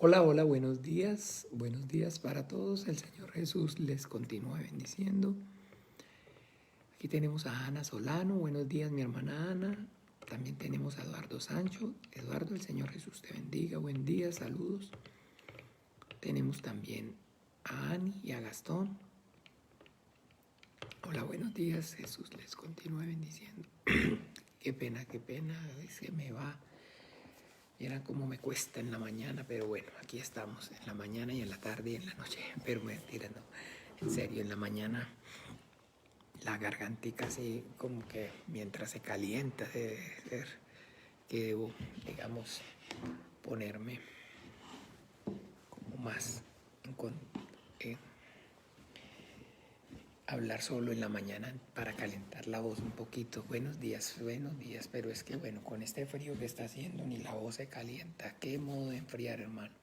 Hola, hola, buenos días para todos. El Señor Jesús les continúe bendiciendo. Aquí tenemos a Ana Solano, buenos días mi hermana Ana. También tenemos a Eduardo Sancho. Eduardo, el Señor Jesús te bendiga, buen día, saludos. Tenemos también a Ani y a Gastón. Hola, buenos días, Jesús les continúe bendiciendo. Qué pena, se me va. Vieran cómo me cuesta en la mañana, pero bueno, aquí estamos, en la mañana y en la tarde y en la noche. Pero mentira, no, en serio, en la mañana la gargantica así como que mientras se calienta debe ser que debo, digamos, ponerme como más eh, hablar solo en la mañana para calentar la voz un poquito. Buenos días, pero es que bueno, con este frío que está haciendo ni la voz se calienta. ¿Qué modo de enfriar, hermano?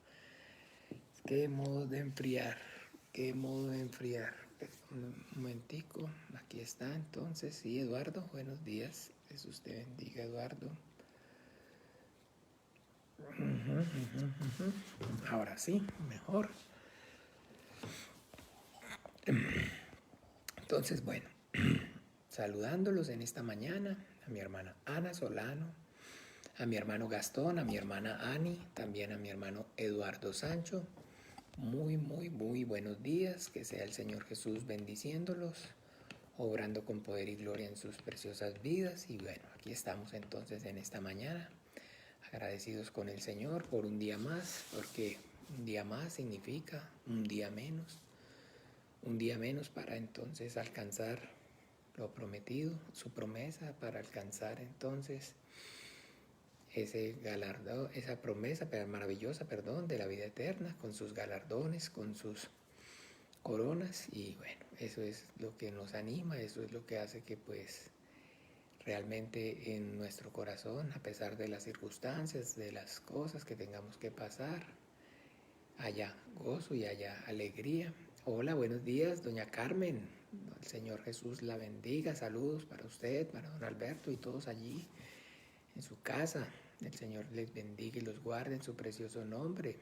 ¿Qué modo de enfriar? ¿Qué modo de enfriar? Un momentico, aquí está entonces. Sí, Eduardo, buenos días. Jesús te bendiga, Eduardo. Ahora sí, mejor. Entonces, bueno, saludándolos en esta mañana, a mi hermana Ana Solano, a mi hermano Gastón, a mi hermana Ani, también a mi hermano Eduardo Sancho. Muy buenos días, que sea el Señor Jesús bendiciéndolos, obrando con poder y gloria en sus preciosas vidas. Y bueno, aquí estamos entonces en esta mañana, agradecidos con el Señor por un día más, porque un día más significa un día menos para entonces alcanzar lo prometido, su promesa para alcanzar entonces ese galardón, esa promesa maravillosa, de la vida eterna, con sus galardones, con sus coronas. Y bueno, eso es lo que nos anima, eso es lo que hace que pues realmente en nuestro corazón, a pesar de las circunstancias, de las cosas que tengamos que pasar, haya gozo y haya alegría. Hola, buenos días, doña Carmen. El Señor Jesús la bendiga. Saludos para usted, para don Alberto y todos allí en su casa. El Señor les bendiga y los guarde en su precioso nombre.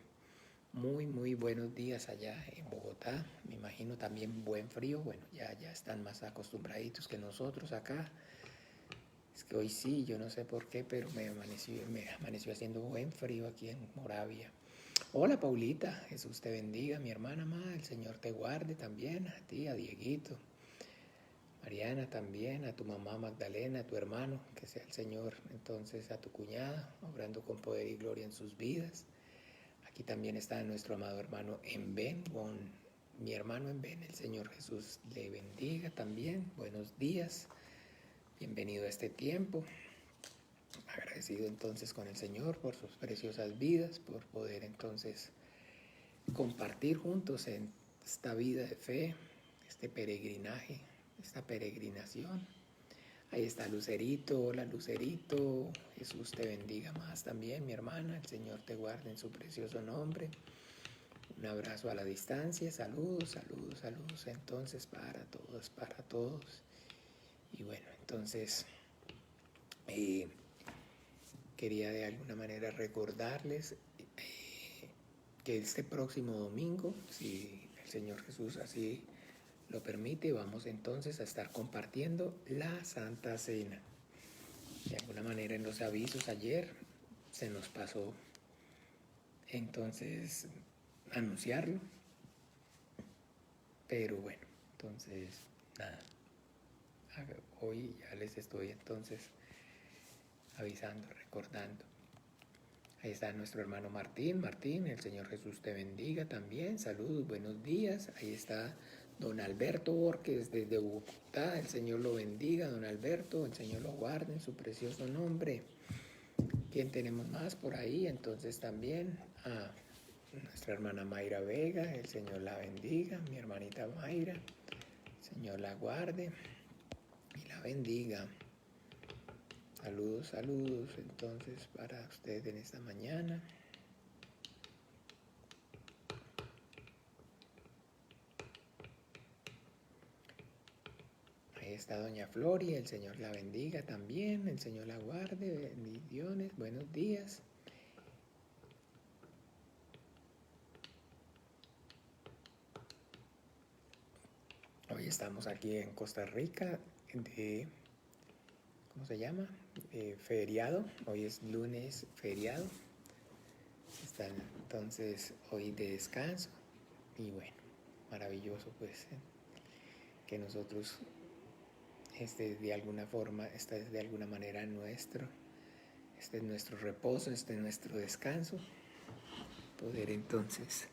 Muy buenos días allá en Bogotá. Me imagino también buen frío. Bueno, ya están más acostumbraditos que nosotros acá. Es que hoy sí, yo no sé por qué, pero me amaneció haciendo buen frío aquí en Moravia. Hola Paulita, Jesús te bendiga, mi hermana amada, el Señor te guarde también, a ti, a Dieguito, Mariana también, a tu mamá Magdalena, a tu hermano, que sea el Señor entonces a tu cuñada, obrando con poder y gloria en sus vidas. Aquí también está nuestro amado hermano Enben, con mi hermano Enben, el Señor Jesús le bendiga también, buenos días, bienvenido a este tiempo. Agradecido entonces con el Señor por sus preciosas vidas, por poder entonces compartir juntos en esta vida de fe, este peregrinaje, esta peregrinación. Ahí está Lucerito, hola Lucerito, Jesús te bendiga más también, mi hermana, el Señor te guarde en su precioso nombre. Un abrazo a la distancia, saludos entonces para todos. Y bueno, entonces quería de alguna manera recordarles que este próximo domingo, si el Señor Jesús así lo permite, vamos entonces a estar compartiendo la Santa Cena. De alguna manera en los avisos ayer se nos pasó entonces anunciarlo, pero bueno, entonces nada, hoy ya les estoy entonces avisando, recordando. Ahí está nuestro hermano Martín, el Señor Jesús te bendiga también, saludos, buenos días. Ahí está don Alberto Borges desde Bogotá, el Señor lo bendiga, don Alberto, el Señor lo guarde en su precioso nombre. ¿Quién tenemos más por ahí? Entonces también a nuestra hermana Mayra Vega, el Señor la bendiga, mi hermanita Mayra, el Señor la guarde y la bendiga. Saludos entonces para usted en esta mañana. Ahí está doña Flori, el Señor la bendiga también, el Señor la guarde, bendiciones, buenos días. estamos aquí en Costa Rica de, ¿cómo se llama? Feriado. Hoy es lunes feriado. Entonces hoy de descanso. Y bueno, maravilloso pues que nosotros de alguna forma, esta es de alguna manera este es nuestro reposo, este es nuestro descanso. Poder entonces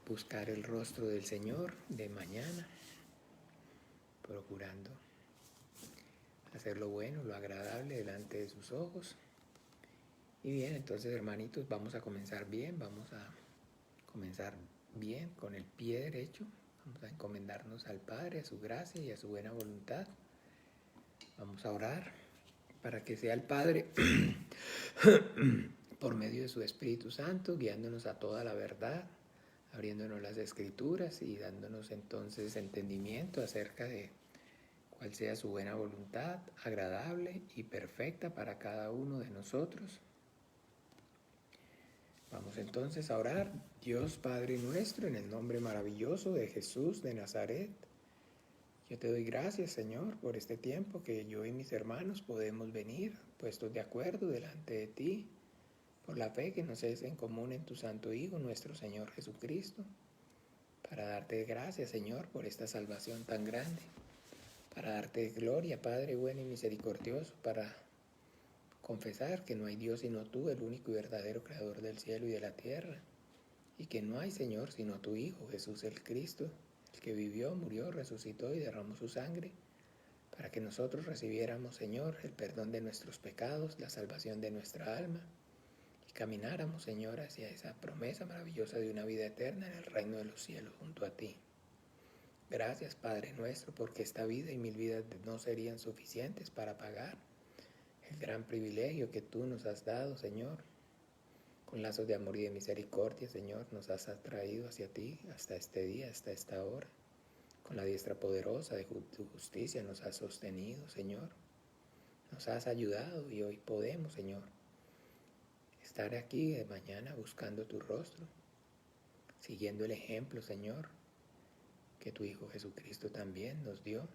buscar el rostro del Señor de mañana, procurando hacer lo bueno, lo agradable delante de sus ojos. Y bien, entonces hermanitos, vamos a comenzar bien con el pie derecho. Vamos a encomendarnos al Padre, a su gracia y a su buena voluntad. Vamos a orar para que sea el Padre por medio de su Espíritu Santo, guiándonos a toda la verdad, abriéndonos las Escrituras y dándonos entonces entendimiento acerca de cuál sea su buena voluntad, agradable y perfecta para cada uno de nosotros. Vamos entonces a orar. Dios Padre nuestro, en el nombre maravilloso de Jesús de Nazaret, yo te doy gracias, Señor, por este tiempo que yo y mis hermanos podemos venir puestos de acuerdo delante de ti, por la fe que nos es en común en tu Santo Hijo, nuestro Señor Jesucristo, para darte gracias, Señor, por esta salvación tan grande, para darte gloria, Padre bueno y misericordioso, para confesar que no hay Dios sino tú, el único y verdadero Creador del cielo y de la tierra, y que no hay Señor sino tu Hijo, Jesús el Cristo, el que vivió, murió, resucitó y derramó su sangre, para que nosotros recibiéramos, Señor, el perdón de nuestros pecados, la salvación de nuestra alma, y camináramos, Señor, hacia esa promesa maravillosa de una vida eterna en el reino de los cielos junto a ti. Gracias, Padre nuestro, porque esta vida y 1000 vidas no serían suficientes para pagar el gran privilegio que tú nos has dado, Señor. Con lazos de amor y de misericordia, Señor, nos has atraído hacia ti hasta este día, hasta esta hora. Con la diestra poderosa de tu justicia nos has sostenido, Señor. Nos has ayudado y hoy podemos, Señor, estar aquí de mañana buscando tu rostro, siguiendo el ejemplo, Señor, que tu Hijo Jesucristo también nos dio.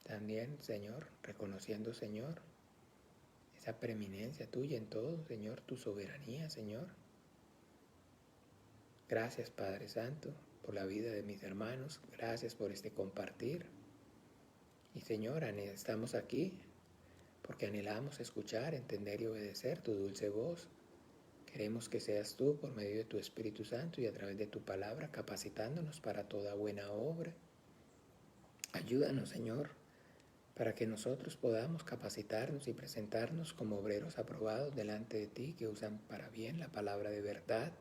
También, Señor, reconociendo, Señor, esa preeminencia tuya en todo, Señor, tu soberanía, Señor. Gracias, Padre Santo, por la vida de mis hermanos. Gracias por este compartir. Y, Señor, estamos aquí porque anhelamos escuchar, entender y obedecer tu dulce voz. Queremos que seas tú, por medio de tu Espíritu Santo y a través de tu palabra, capacitándonos para toda buena obra. Ayúdanos, Señor, para que nosotros podamos capacitarnos y presentarnos como obreros aprobados delante de ti, que usan para bien la palabra de verdad,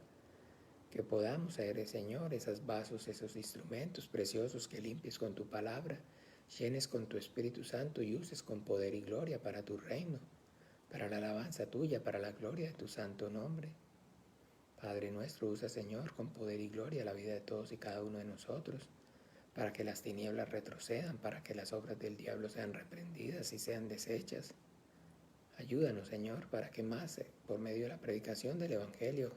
que podamos ser, Señor, esos vasos, esos instrumentos preciosos que limpies con tu palabra, llenes con tu Espíritu Santo y uses con poder y gloria para tu reino, para la alabanza tuya, para la gloria de tu santo nombre. Padre nuestro, usa, Señor, con poder y gloria la vida de todos y cada uno de nosotros, para que las tinieblas retrocedan, para que las obras del diablo sean reprendidas y sean deshechas. Ayúdanos, Señor, para que más, por medio de la predicación del Evangelio,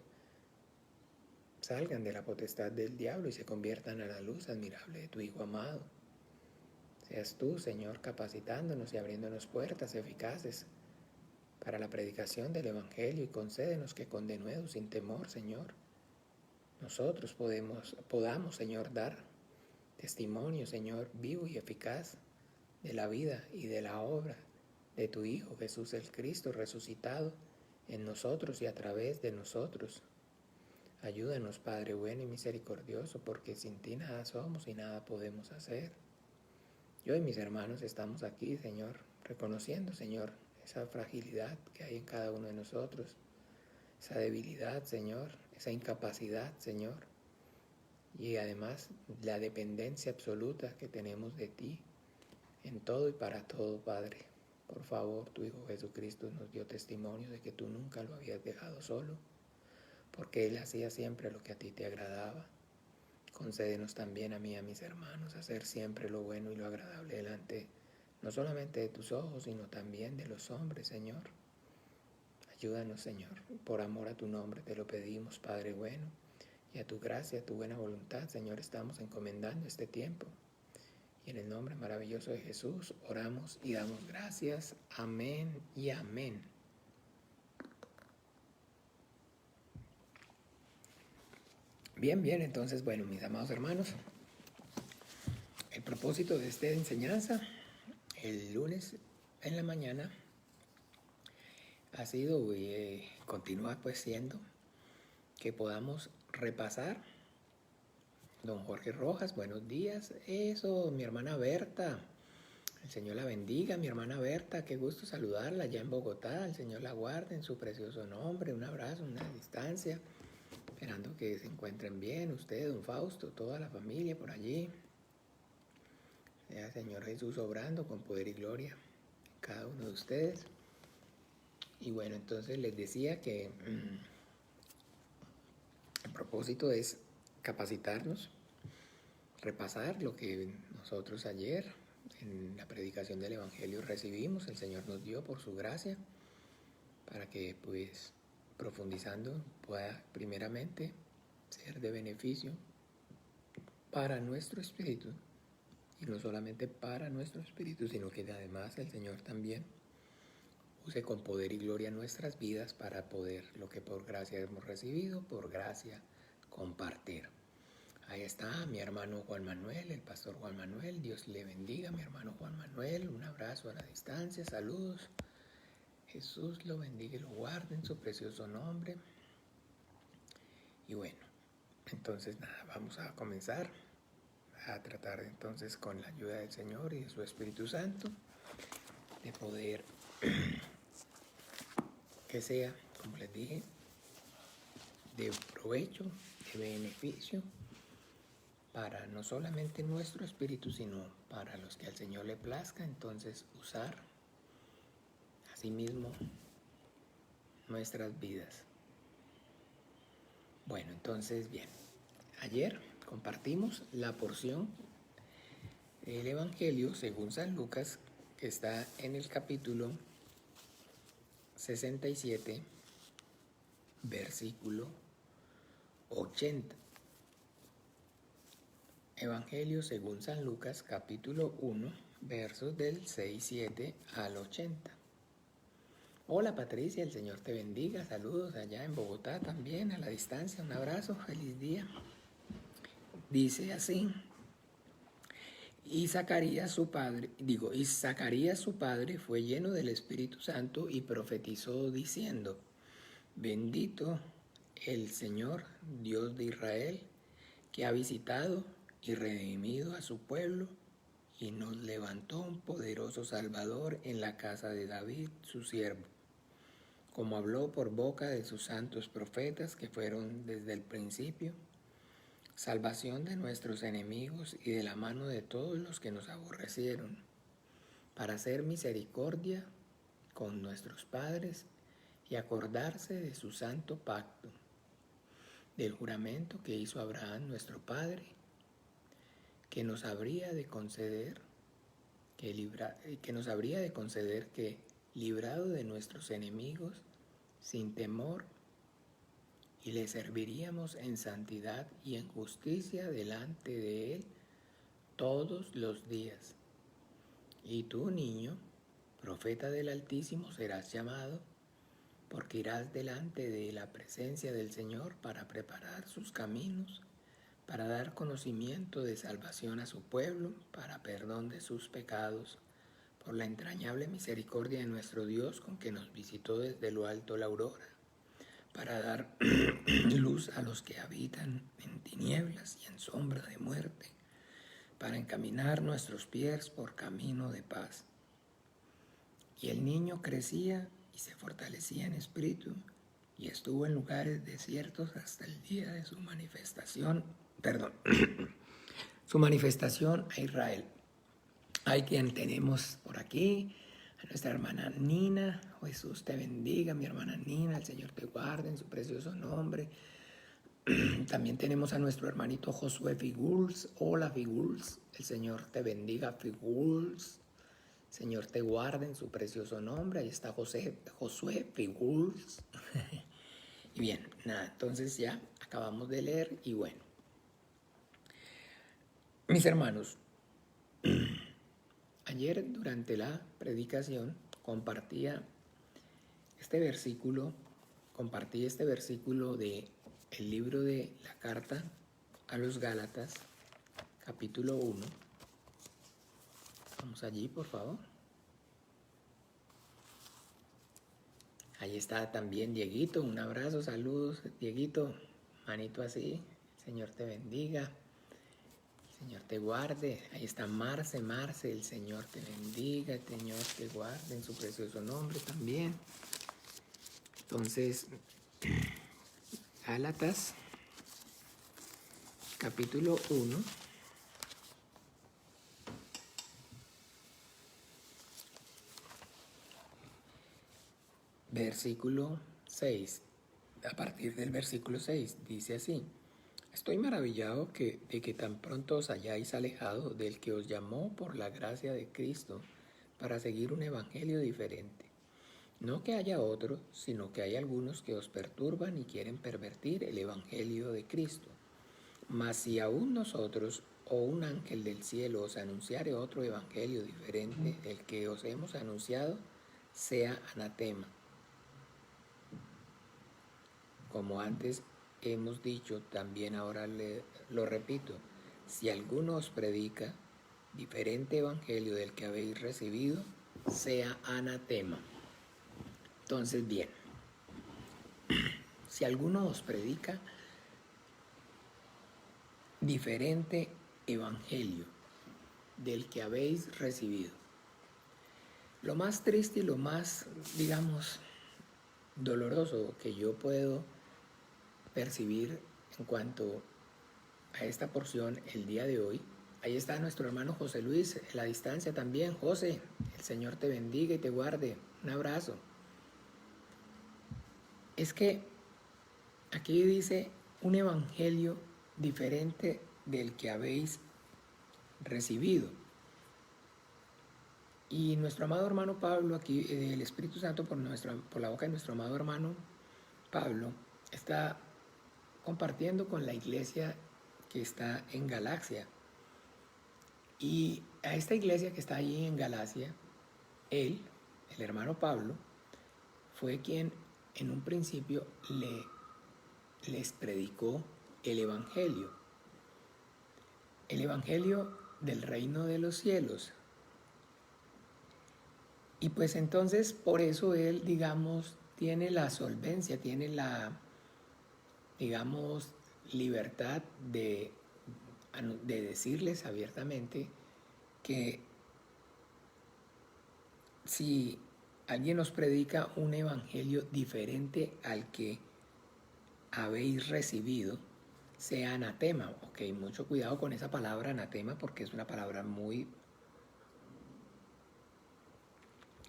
salgan de la potestad del diablo y se conviertan a la luz admirable de tu Hijo amado. Seas tú, Señor, capacitándonos y abriéndonos puertas eficaces para la predicación del Evangelio, y concédenos que con denuedo, sin temor, Señor, nosotros podamos, Señor, dar testimonio, Señor, vivo y eficaz de la vida y de la obra de tu Hijo Jesús el Cristo resucitado en nosotros y a través de nosotros. Ayúdanos, Padre bueno y misericordioso, porque sin ti nada somos y nada podemos hacer. Yo y mis hermanos estamos aquí, Señor, reconociendo, Señor, esa fragilidad que hay en cada uno de nosotros, esa debilidad, Señor, esa incapacidad, Señor, y además la dependencia absoluta que tenemos de ti en todo y para todo, Padre. Por favor, tu Hijo Jesucristo nos dio testimonio de que tú nunca lo habías dejado solo, porque Él hacía siempre lo que a ti te agradaba. Concédenos también a mí y a mis hermanos hacer siempre lo bueno y lo agradable delante, no solamente de tus ojos, sino también de los hombres, Señor. Ayúdanos, Señor, por amor a tu nombre te lo pedimos, Padre bueno, y a tu gracia, a tu buena voluntad, Señor, estamos encomendando este tiempo. Y en el nombre maravilloso de Jesús oramos y damos gracias. Amén y amén. Bien, entonces, bueno, mis amados hermanos, el propósito de esta enseñanza, el lunes en la mañana, ha sido y continúa pues siendo que podamos repasar. Don Jorge Rojas, buenos días. Eso, mi hermana Berta. El Señor la bendiga, mi hermana Berta. Qué gusto saludarla allá en Bogotá. El Señor la guarde en su precioso nombre. Un abrazo, una distancia. Esperando que se encuentren bien. Usted, don Fausto, toda la familia por allí. Sea el Señor Jesús obrando con poder y gloria en cada uno de ustedes. Y bueno, entonces les decía que el propósito es capacitarnos, repasar lo que nosotros ayer en la predicación del Evangelio recibimos, el Señor nos dio por su gracia, para que pues profundizando pueda primeramente ser de beneficio para nuestro espíritu, y no solamente para nuestro espíritu, sino que además el Señor también use con poder y gloria nuestras vidas para poder lo que por gracia hemos recibido, por gracia compartir. Ahí está mi hermano Juan Manuel, el pastor Juan Manuel. Dios le bendiga, mi hermano Juan Manuel. Un abrazo a la distancia, saludos. Jesús lo bendiga y lo guarde en su precioso nombre. Y bueno, entonces nada, vamos a comenzar a tratar entonces con la ayuda del Señor y de su Espíritu Santo, de poder que sea, como les dije, de provecho, de beneficio para no solamente nuestro espíritu, sino para los que al Señor le plazca, entonces usar asimismo nuestras vidas. Bueno, entonces bien, ayer compartimos la porción del Evangelio según San Lucas, que está en el capítulo 67, versículo 80. Evangelio según San Lucas, capítulo 1, versos del 67 al 80. Hola Patricia, el Señor te bendiga. Saludos allá en Bogotá también, a la distancia. Un abrazo, feliz día. Dice así: y Zacarías su padre fue lleno del Espíritu Santo y profetizó diciendo: bendito el Señor, Dios de Israel, que ha visitado y redimido a su pueblo, y nos levantó un poderoso Salvador en la casa de David, su siervo, como habló por boca de sus santos profetas que fueron desde el principio, salvación de nuestros enemigos y de la mano de todos los que nos aborrecieron, para hacer misericordia con nuestros padres y acordarse de su santo pacto, del juramento que hizo Abraham nuestro padre, que nos habría de conceder que, librado de nuestros enemigos, sin temor, y le serviríamos en santidad y en justicia delante de él todos los días. Y tú, niño, profeta del Altísimo, serás llamado, porque irás delante de la presencia del Señor para preparar sus caminos, para dar conocimiento de salvación a su pueblo, para perdón de sus pecados, por la entrañable misericordia de nuestro Dios, con que nos visitó desde lo alto la aurora, para dar luz a los que habitan en tinieblas y en sombra de muerte, para encaminar nuestros pies por camino de paz. Y el niño crecía y se fortalecía en espíritu, y estuvo en lugares desiertos hasta el día de su manifestación a Israel. Hay quien tenemos por aquí, a nuestra hermana Nina. Jesús te bendiga, mi hermana Nina, el Señor te guarde en su precioso nombre. También tenemos a nuestro hermanito Josué Figuls. Hola Figuls, el Señor te bendiga Figuls. Señor te guarde en su precioso nombre. Ahí está Josué Figuls. Y bien, nada, entonces ya acabamos de leer. Y bueno, mis hermanos, ayer durante la predicación compartí este versículo de el libro de la carta a los Gálatas, capítulo 1. Vamos allí, por favor. Ahí está también Dieguito, un abrazo, saludos, Dieguito, manito así, el Señor te bendiga, el Señor te guarde. Ahí está Marce, el Señor te bendiga, el Señor te guarde en su precioso nombre también. Entonces, Gálatas, capítulo 1. Versículo 6. A partir del versículo 6 dice así: Estoy maravillado de que tan pronto os hayáis alejado del que os llamó por la gracia de Cristo para seguir un evangelio diferente. No que haya otro, sino que hay algunos que os perturban y quieren pervertir el evangelio de Cristo. Mas si aún nosotros o un ángel del cielo os anunciare otro evangelio diferente del que os hemos anunciado, sea anatema. Como antes hemos dicho, también ahora lo repito: si alguno os predica diferente evangelio del que habéis recibido, sea anatema. Entonces, bien, si alguno os predica diferente evangelio del que habéis recibido, lo más triste y lo más, digamos, doloroso que yo puedo percibir en cuanto a esta porción el día de hoy, ahí está nuestro hermano José Luis, en la distancia también. José, el Señor te bendiga y te guarde. Un abrazo. Es que aquí dice un evangelio diferente del que habéis recibido. Y nuestro amado hermano Pablo, aquí el Espíritu Santo por la boca de nuestro amado hermano Pablo, está compartiendo con la iglesia que está en Galacia. Y a esta iglesia que está allí en Galacia, él, el hermano Pablo, fue quien en un principio les predicó el evangelio del reino de los cielos. Y pues entonces por eso él, digamos, tiene la solvencia, tiene la, digamos, libertad de decirles abiertamente que si alguien os predica un evangelio diferente al que habéis recibido, sea anatema. Ok, mucho cuidado con esa palabra anatema, porque es una palabra muy,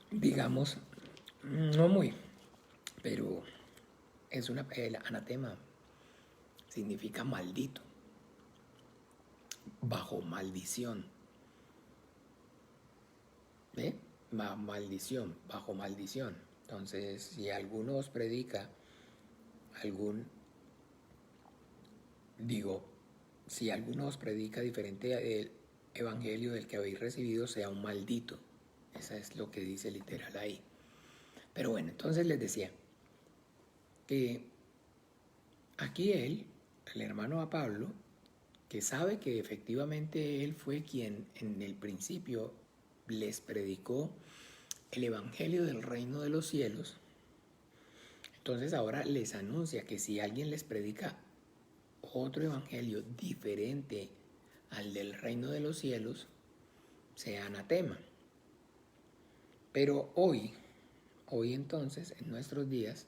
digamos, no muy, pero es el anatema significa maldito, bajo maldición. ¿Ve? Maldición, bajo maldición. Entonces, si alguno os predica si alguno os predica diferente del evangelio del que habéis recibido, sea un maldito. Eso es lo que dice literal ahí. Pero bueno, entonces les decía que aquí el hermano a Pablo, que sabe que efectivamente él fue quien en el principio les predicó el evangelio del reino de los cielos, entonces ahora les anuncia que si alguien les predica otro evangelio diferente al del reino de los cielos, sea anatema. Pero hoy entonces, en nuestros días,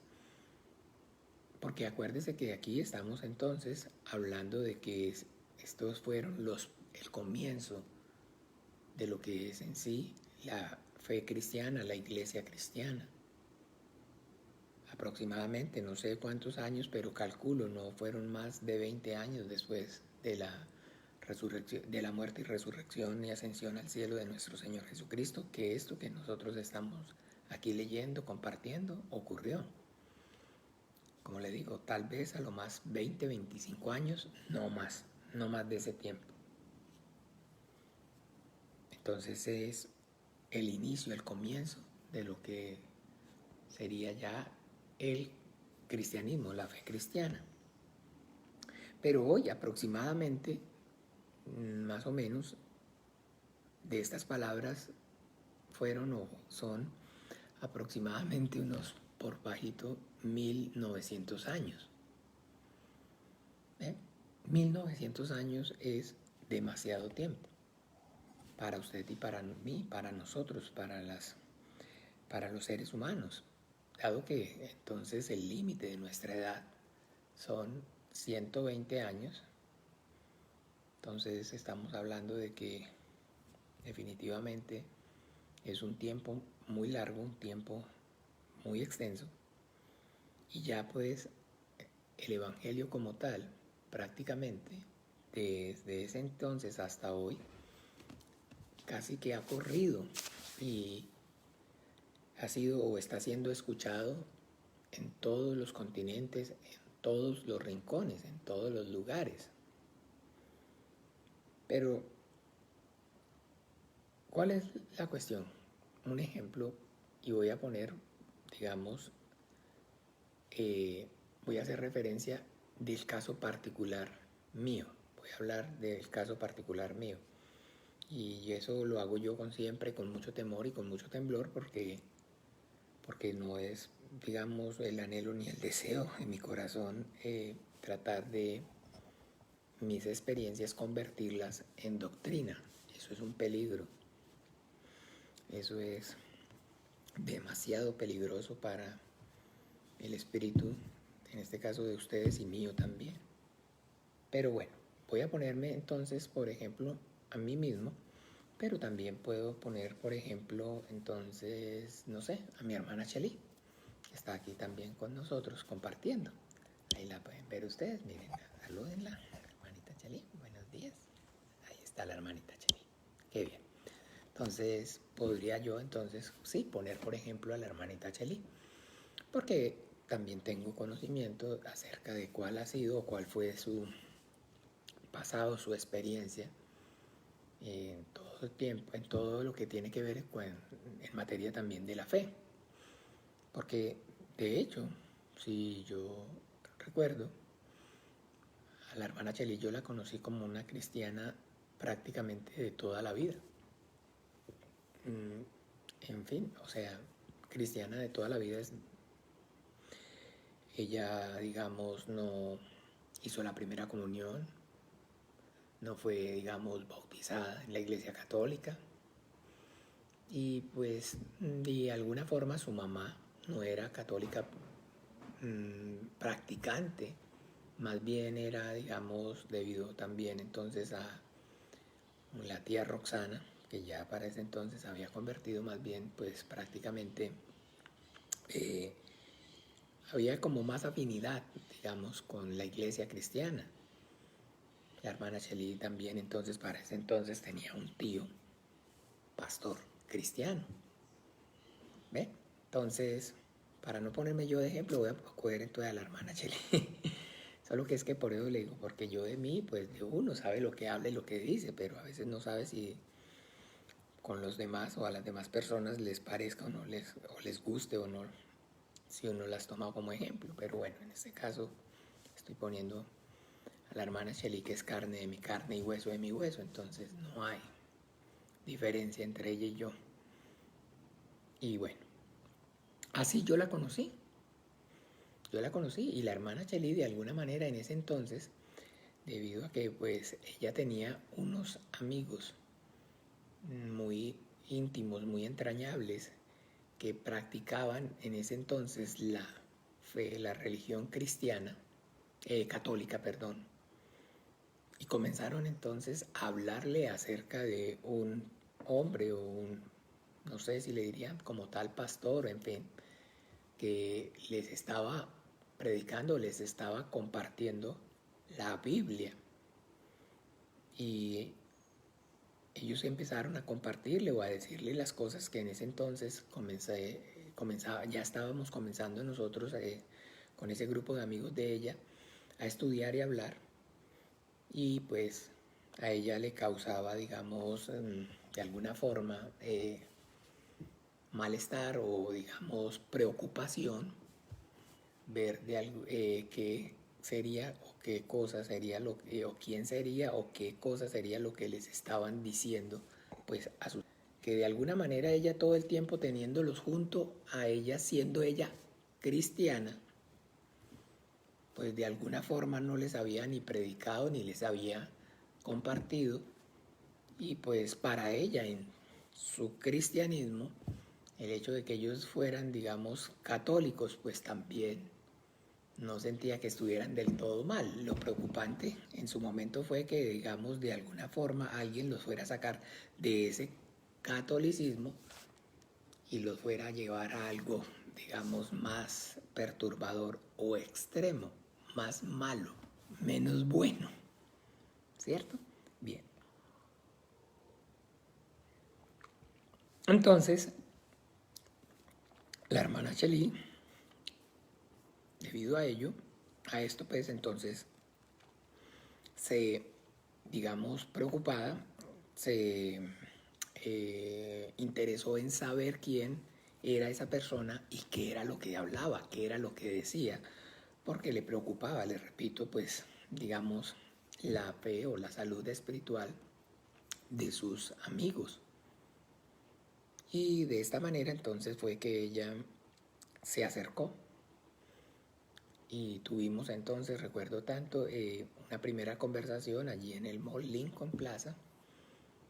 porque acuérdese que aquí estamos entonces hablando de que estos fueron el comienzo de lo que es en sí la fe cristiana, la iglesia cristiana. Aproximadamente, no sé cuántos años, pero calculo, no fueron más de 20 años después de la resurrección, de la muerte y resurrección y ascensión al cielo de nuestro Señor Jesucristo, que esto que nosotros estamos aquí leyendo, compartiendo, ocurrió. como le digo, tal vez a lo más 20, 25 años, no más de ese tiempo. Entonces es el inicio, el comienzo de lo que sería ya el cristianismo, la fe cristiana. Pero hoy aproximadamente, más o menos, de estas palabras fueron o son aproximadamente unos por bajito 1900 años. 1900 años es demasiado tiempo para usted y para mí, para nosotros, para los seres humanos, dado que entonces el límite de nuestra edad son 120 años. Entonces estamos hablando de que definitivamente es un tiempo muy largo, un tiempo muy extenso, y ya pues el Evangelio como tal, prácticamente desde ese entonces hasta hoy, casi que ha corrido y ha sido o está siendo escuchado en todos los continentes, en todos los rincones, en todos los lugares. Pero, ¿cuál es la cuestión? Un ejemplo, y voy a poner, digamos, voy a hacer referencia del caso particular mío. Voy a hablar del caso particular mío. Y eso lo hago yo siempre con mucho temor y con mucho temblor porque no es, digamos, el anhelo ni el deseo en mi corazón tratar de mis experiencias convertirlas en doctrina. Eso es un peligro. Eso es demasiado peligroso para el espíritu, en este caso de ustedes y mío también. Pero bueno, voy a ponerme entonces, por ejemplo, a mí mismo, pero también puedo poner, por ejemplo, entonces, no sé, a mi hermana Chely, que está aquí también con nosotros compartiendo. Ahí la pueden ver ustedes, miren, salúdenla, hermanita Chely, buenos días. Ahí está la hermanita Chely, qué bien. Entonces, podría yo entonces, sí, poner, por ejemplo, a la hermanita Chely, porque también tengo conocimiento acerca de cuál ha sido o cuál fue su pasado, su experiencia en todo el tiempo, en todo lo que tiene que ver en materia también de la fe. Porque, de hecho, si yo recuerdo, a la hermana Chely yo la conocí como una cristiana prácticamente de toda la vida. En fin, o sea, cristiana de toda la vida es... Ella, digamos, no hizo la primera comunión, no fue, digamos, bautizada en la Iglesia Católica. Y pues, de alguna forma, su mamá no era católica practicante, más bien era, digamos, debido también entonces a la tía Roxana, que ya para ese entonces había convertido más bien, pues prácticamente había como más afinidad, digamos, con la iglesia cristiana. La hermana Chely también entonces para ese entonces tenía un tío, pastor cristiano. ¿Ve? Entonces, para no ponerme yo de ejemplo, voy a coger entonces a la hermana Chely. Solo que es que por eso le digo, porque yo de mí, pues de uno sabe lo que habla y lo que dice, pero a veces no sabe si con los demás o a las demás personas les parezca o les guste o no, si uno las toma como ejemplo. Pero bueno, en este caso estoy poniendo a la hermana Chely, que es carne de mi carne y hueso de mi hueso, entonces no hay diferencia entre ella y yo. Y bueno, así yo la conocí. Yo la conocí y la hermana Chely de alguna manera en ese entonces, debido a que pues ella tenía unos amigos muy íntimos, muy entrañables, que practicaban en ese entonces la fe, la religión cristiana, católica, perdón, y comenzaron entonces a hablarle acerca de un hombre o un, no sé si le dirían como tal pastor, en fin, que les estaba predicando, les estaba compartiendo la Biblia. Y ellos empezaron a compartirle o a decirle las cosas que en ese entonces ya estábamos comenzando nosotros con ese grupo de amigos de ella a estudiar y hablar, y pues a ella le causaba, digamos, de alguna forma malestar o, digamos, preocupación ver qué sería o qué cosa sería o quién sería o qué cosa sería lo que les estaban diciendo, pues a sus, que de alguna manera ella todo el tiempo teniéndolos junto a ella, siendo ella cristiana, pues de alguna forma no les había ni predicado ni les había compartido, y pues para ella en su cristianismo el hecho de que ellos fueran, digamos, católicos, pues también no sentía que estuvieran del todo mal. Lo preocupante en su momento fue que, digamos, de alguna forma alguien los fuera a sacar de ese catolicismo y los fuera a llevar a algo, digamos, más perturbador o extremo, más malo, menos bueno, ¿cierto? Bien. Entonces, la hermana Chely, debido a ello, a esto, pues entonces se, digamos, preocupada, se interesó en saber quién era esa persona y qué era lo que hablaba, qué era lo que decía, porque le preocupaba, le repito, pues, digamos, la fe o la salud espiritual de sus amigos. Y de esta manera entonces fue que ella se acercó y tuvimos entonces, recuerdo tanto, una primera conversación allí en el Mall Lincoln Plaza.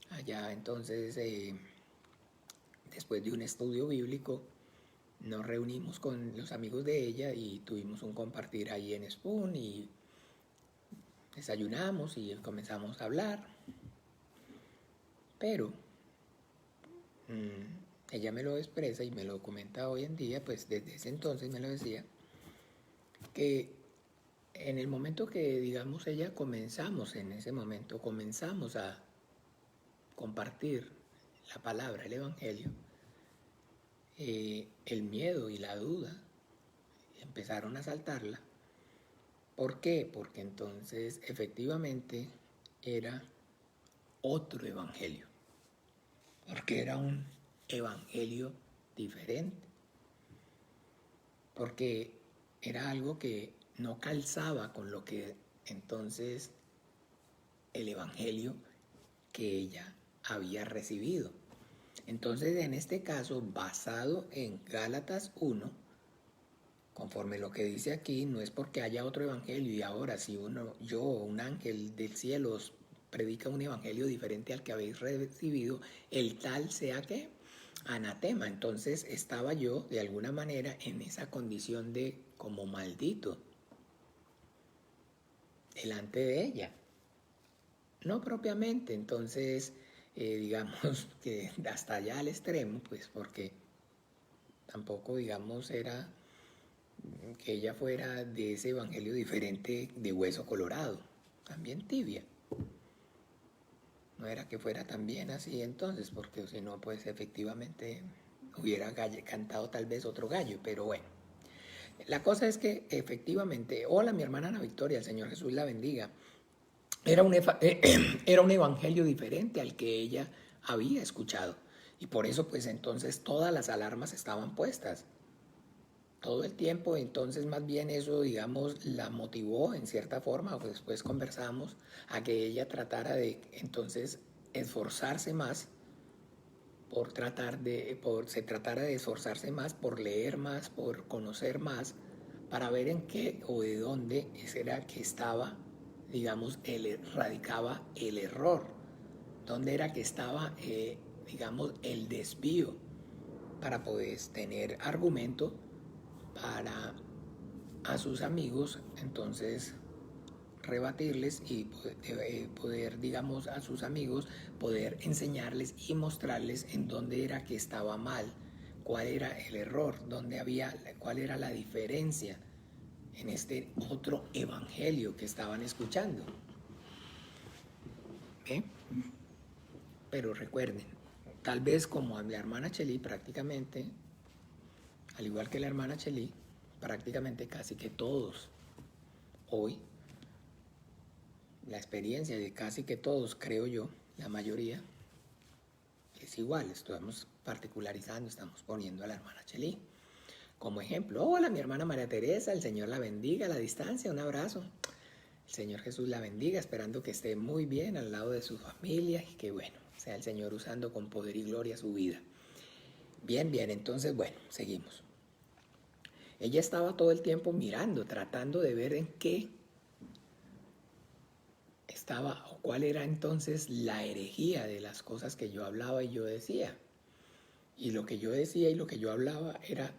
Allá entonces, después de un estudio bíblico, nos reunimos con los amigos de ella y tuvimos un compartir ahí en Spoon y desayunamos y comenzamos a hablar. Pero ella me lo expresa y me lo comenta hoy en día, pues desde ese entonces me lo decía, que en el momento que, digamos, ella en ese momento comenzamos a compartir la palabra, el Evangelio, el miedo y la duda empezaron a asaltarla. ¿Por qué? Porque entonces efectivamente era otro evangelio, porque era un evangelio diferente, porque era algo que no calzaba con lo que entonces el evangelio que ella había recibido. Entonces, en este caso, basado en Gálatas 1, conforme lo que dice aquí, no es porque haya otro evangelio y ahora si yo o un ángel del cielo os predica un evangelio diferente al que habéis recibido, el tal sea que anatema. Entonces estaba yo de alguna manera en esa condición de como maldito delante de ella. No propiamente, entonces digamos que hasta allá al extremo, pues porque tampoco digamos era que ella fuera de ese evangelio diferente de hueso colorado, también tibia. No era que fuera también así entonces, porque si no, pues efectivamente hubiera cantado tal vez otro gallo, pero bueno. La cosa es que efectivamente, hola mi hermana Ana Victoria, el Señor Jesús la bendiga, era era un evangelio diferente al que ella había escuchado. Y por eso pues entonces todas las alarmas estaban puestas. Todo el tiempo, entonces más bien eso, digamos, la motivó en cierta forma, pues después conversamos, a que ella tratara de entonces esforzarse más se tratara de esforzarse más por leer más, por conocer más, para ver en qué o de dónde era que estaba, digamos, radicaba el error, dónde era que estaba, digamos, el desvío, para poder tener argumento para a sus amigos entonces rebatirles y poder, digamos, a sus amigos poder enseñarles y mostrarles en dónde era que estaba mal, cuál era el error, cuál era la diferencia en este otro evangelio que estaban escuchando. ¿Eh? Pero recuerden, tal vez como a la hermana Chely prácticamente, al igual que la hermana Chely, prácticamente casi que todos hoy, la experiencia de casi que todos, creo yo, la mayoría, es igual. Estamos particularizando, estamos poniendo a la hermana Chelí como ejemplo. Hola, mi hermana María Teresa, el Señor la bendiga a la distancia, un abrazo. El Señor Jesús la bendiga, esperando que esté muy bien al lado de su familia y que, bueno, sea el Señor usando con poder y gloria su vida. Bien, bien, entonces, bueno, seguimos. Ella estaba todo el tiempo mirando, tratando de ver en qué estaba o cuál era entonces la herejía de las cosas que yo hablaba y yo decía. Y lo que yo decía y lo que yo hablaba era,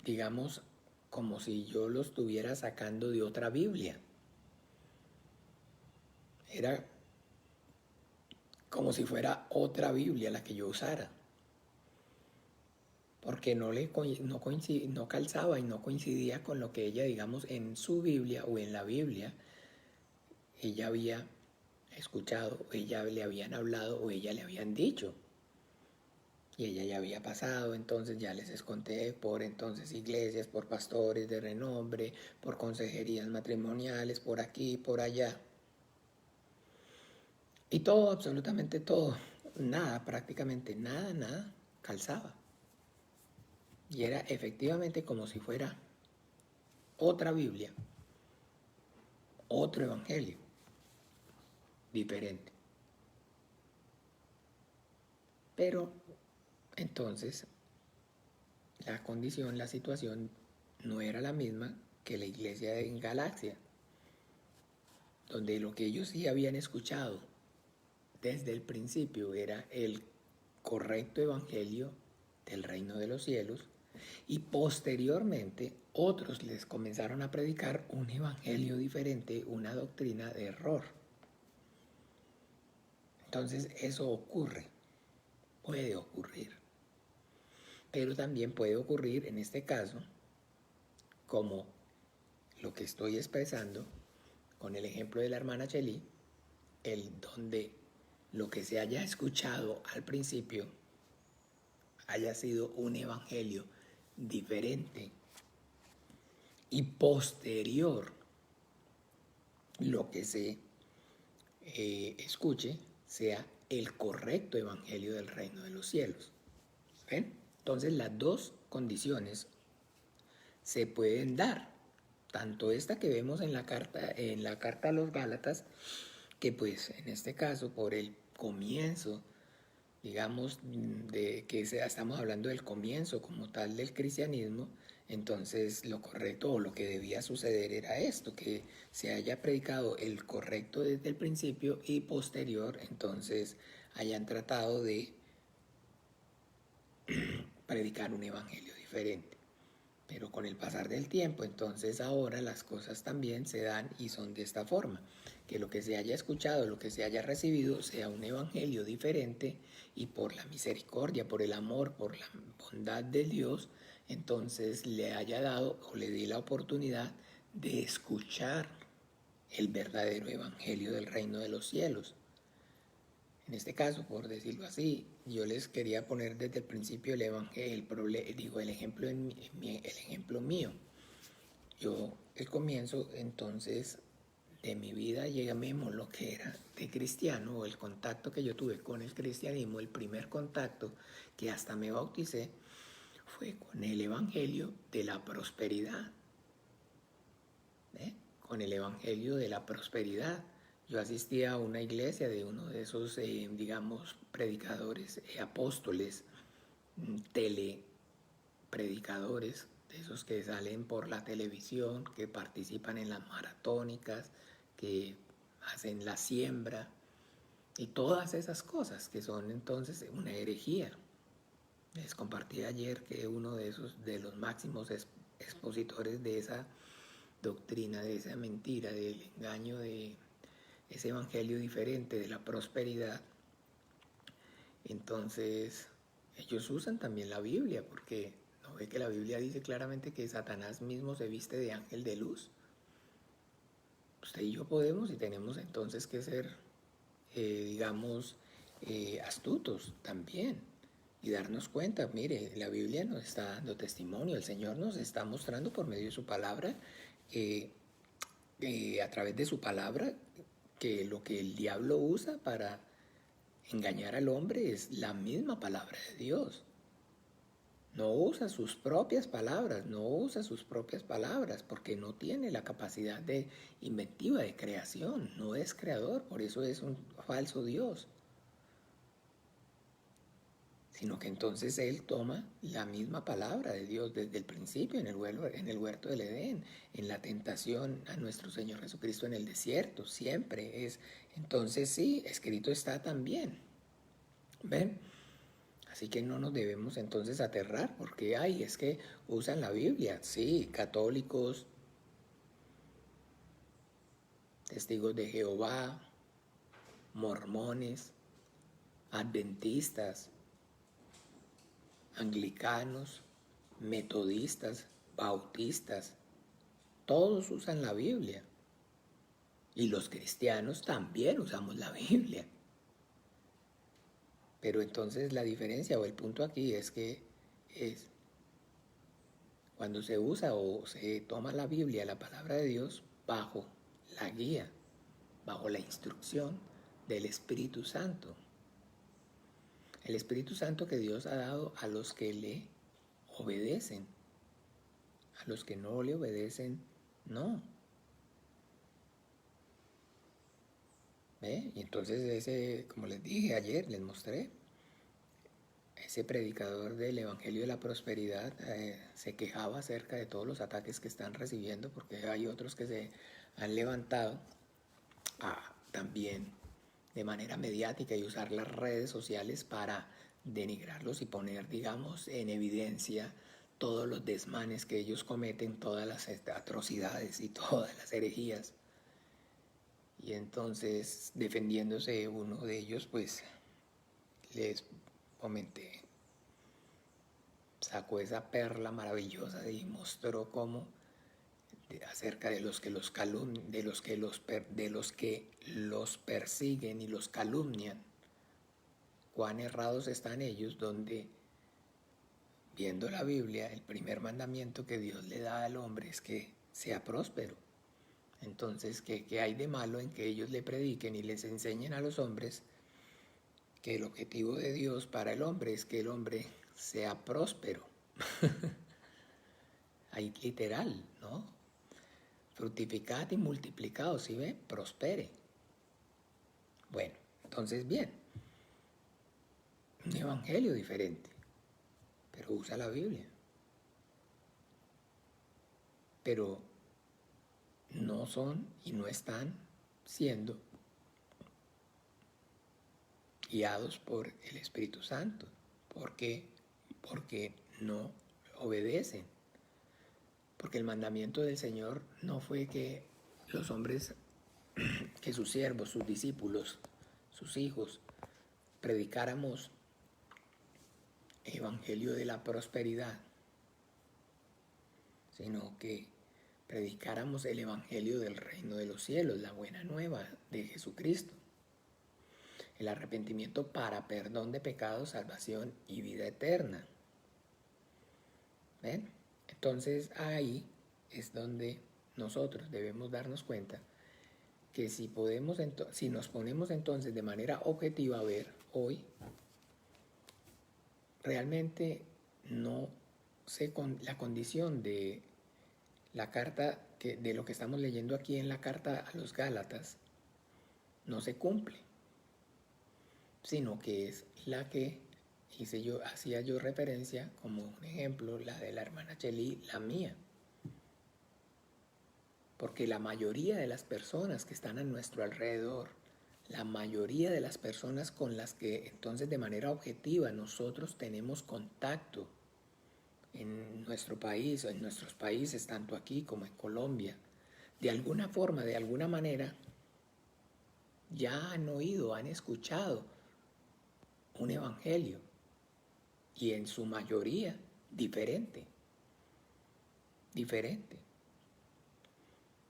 digamos, como si yo lo estuviera sacando de otra Biblia. Era como si fuera otra Biblia la que yo usara. Porque no calzaba y no coincidía con lo que ella, digamos, en su Biblia o en la Biblia, ella había escuchado, o ella le habían hablado o ella le habían dicho. Y ella ya había pasado, entonces ya les conté por entonces iglesias, por pastores de renombre, por consejerías matrimoniales, por aquí, por allá. Y todo, absolutamente todo, nada, prácticamente nada, calzaba. Y era efectivamente como si fuera otra Biblia, otro evangelio, diferente. Pero entonces la condición, la situación no era la misma que la iglesia en Galacia, donde lo que ellos sí habían escuchado desde el principio era el correcto evangelio del reino de los cielos, y posteriormente otros les comenzaron a predicar un evangelio diferente, una doctrina de error. Entonces eso ocurre, puede ocurrir, pero también puede ocurrir en este caso, como lo que estoy expresando con el ejemplo de la hermana Cheli, el donde lo que se haya escuchado al principio haya sido un evangelio diferente y posterior lo que se escuche sea el correcto evangelio del reino de los cielos. ¿Ven? Entonces las dos condiciones se pueden dar, tanto esta que vemos en la carta a los Gálatas, que pues en este caso por el comienzo, digamos, de que estamos hablando del comienzo como tal del cristianismo, entonces lo correcto o lo que debía suceder era esto, que se haya predicado el correcto desde el principio y posterior, entonces hayan tratado de predicar un evangelio diferente. Pero con el pasar del tiempo, entonces ahora las cosas también se dan y son de esta forma, que lo que se haya escuchado, lo que se haya recibido, sea un evangelio diferente y por la misericordia, por el amor, por la bondad de Dios, entonces le haya dado o le di la oportunidad de escuchar el verdadero evangelio del reino de los cielos. En este caso, por decirlo así, yo les quería poner desde el principio el ejemplo, el ejemplo mío. El comienzo, entonces, de mi vida, llamémoslo lo que era de cristiano, o el contacto que yo tuve con el cristianismo, el primer contacto que hasta me bauticé, fue con el evangelio de la prosperidad. Con el evangelio de la prosperidad. Yo asistía a una iglesia de uno de esos, digamos, predicadores, apóstoles, telepredicadores, de esos que salen por la televisión, que participan en las maratónicas, que hacen la siembra y todas esas cosas que son entonces una herejía. Les compartí ayer que uno de los máximos expositores de esa doctrina, de esa mentira, del engaño, de ese evangelio diferente, de la prosperidad, entonces ellos usan también la Biblia, porque no ve que la Biblia dice claramente que Satanás mismo se viste de ángel de luz. Usted y yo podemos y tenemos entonces que ser, digamos, astutos también, y darnos cuenta, mire, la Biblia nos está dando testimonio, el Señor nos está mostrando por medio de su palabra, a través de su palabra, que lo que el diablo usa para engañar al hombre es la misma palabra de Dios. No usa sus propias palabras, porque no tiene la capacidad de inventiva, de creación, no es creador, por eso es un falso Dios. Sino que entonces él toma la misma palabra de Dios desde el principio en el huerto del Edén, en la tentación a nuestro Señor Jesucristo en el desierto, siempre es. Entonces sí, escrito está también. ¿Ven? Así que no nos debemos entonces aterrar porque, es que usan la Biblia, sí, católicos, testigos de Jehová, mormones, adventistas, anglicanos, metodistas, bautistas, todos usan la Biblia. Y los cristianos también usamos la Biblia. Pero entonces la diferencia o el punto aquí es que es cuando se usa o se toma la Biblia, la palabra de Dios, bajo la guía, bajo la instrucción del Espíritu Santo. El Espíritu Santo que Dios ha dado a los que le obedecen. A los que no le obedecen, no. ¿Ve? Y entonces ese, como les dije ayer, les mostré, ese predicador del Evangelio de la Prosperidad se quejaba acerca de todos los ataques que están recibiendo, porque hay otros que se han levantado también de manera mediática y usar las redes sociales para denigrarlos y poner, digamos, en evidencia todos los desmanes que ellos cometen, todas las atrocidades y todas las herejías. Y entonces, defendiéndose uno de ellos, pues les comenté, sacó esa perla maravillosa y mostró cómo acerca de los que los persiguen y los calumnian, cuán errados están ellos, donde viendo la Biblia, el primer mandamiento que Dios le da al hombre es que sea próspero. Entonces, ¿qué hay de malo en que ellos le prediquen y les enseñen a los hombres que el objetivo de Dios para el hombre es que el hombre sea próspero? Ahí literal, ¿no? Fructificad y multiplicaos, ¿sí ve? Prospere. Bueno, entonces bien, un evangelio diferente, pero usa la Biblia. Pero no son y no están siendo guiados por el Espíritu Santo. ¿Por qué? Porque no obedecen. Porque el mandamiento del Señor no fue que los hombres, que sus siervos, sus discípulos, sus hijos, predicáramos el evangelio de la prosperidad, sino que predicáramos el evangelio del reino de los cielos, la buena nueva de Jesucristo. El arrepentimiento para perdón de pecados, salvación y vida eterna. ¿Ven? Entonces ahí es donde nosotros debemos darnos cuenta que si nos ponemos entonces de manera objetiva a ver hoy, realmente no sé con la condición de la carta, de lo que estamos leyendo aquí en la carta a los Gálatas, no se cumple, sino que es la que hacía yo referencia como un ejemplo, la de la hermana Chely, la mía. Porque la mayoría de las personas que están a nuestro alrededor, la mayoría de las personas con las que entonces de manera objetiva nosotros tenemos contacto en nuestro país o en nuestros países, tanto aquí como en Colombia, de alguna forma, de alguna manera, ya han oído, han escuchado un evangelio y en su mayoría diferente.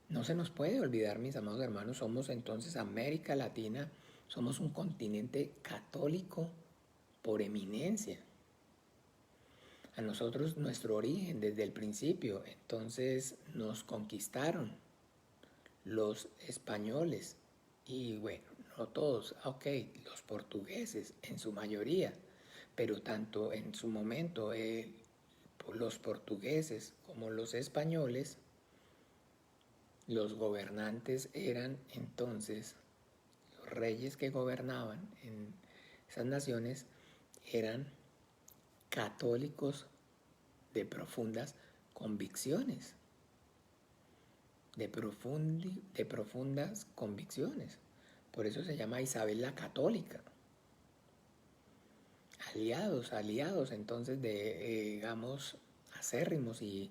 No se nos puede olvidar, mis amados hermanos, somos entonces América Latina, somos un continente católico por eminencia. a nosotros nuestro origen desde el principio. Entonces nos conquistaron los españoles y bueno, no todos, ok, los portugueses en su mayoría, pero tanto en su momento los portugueses como los españoles, los gobernantes eran entonces, los reyes que gobernaban en esas naciones eran católicos de profundas convicciones, de profundas convicciones. Por eso se llama Isabel la Católica. Aliados entonces de, digamos, acérrimos y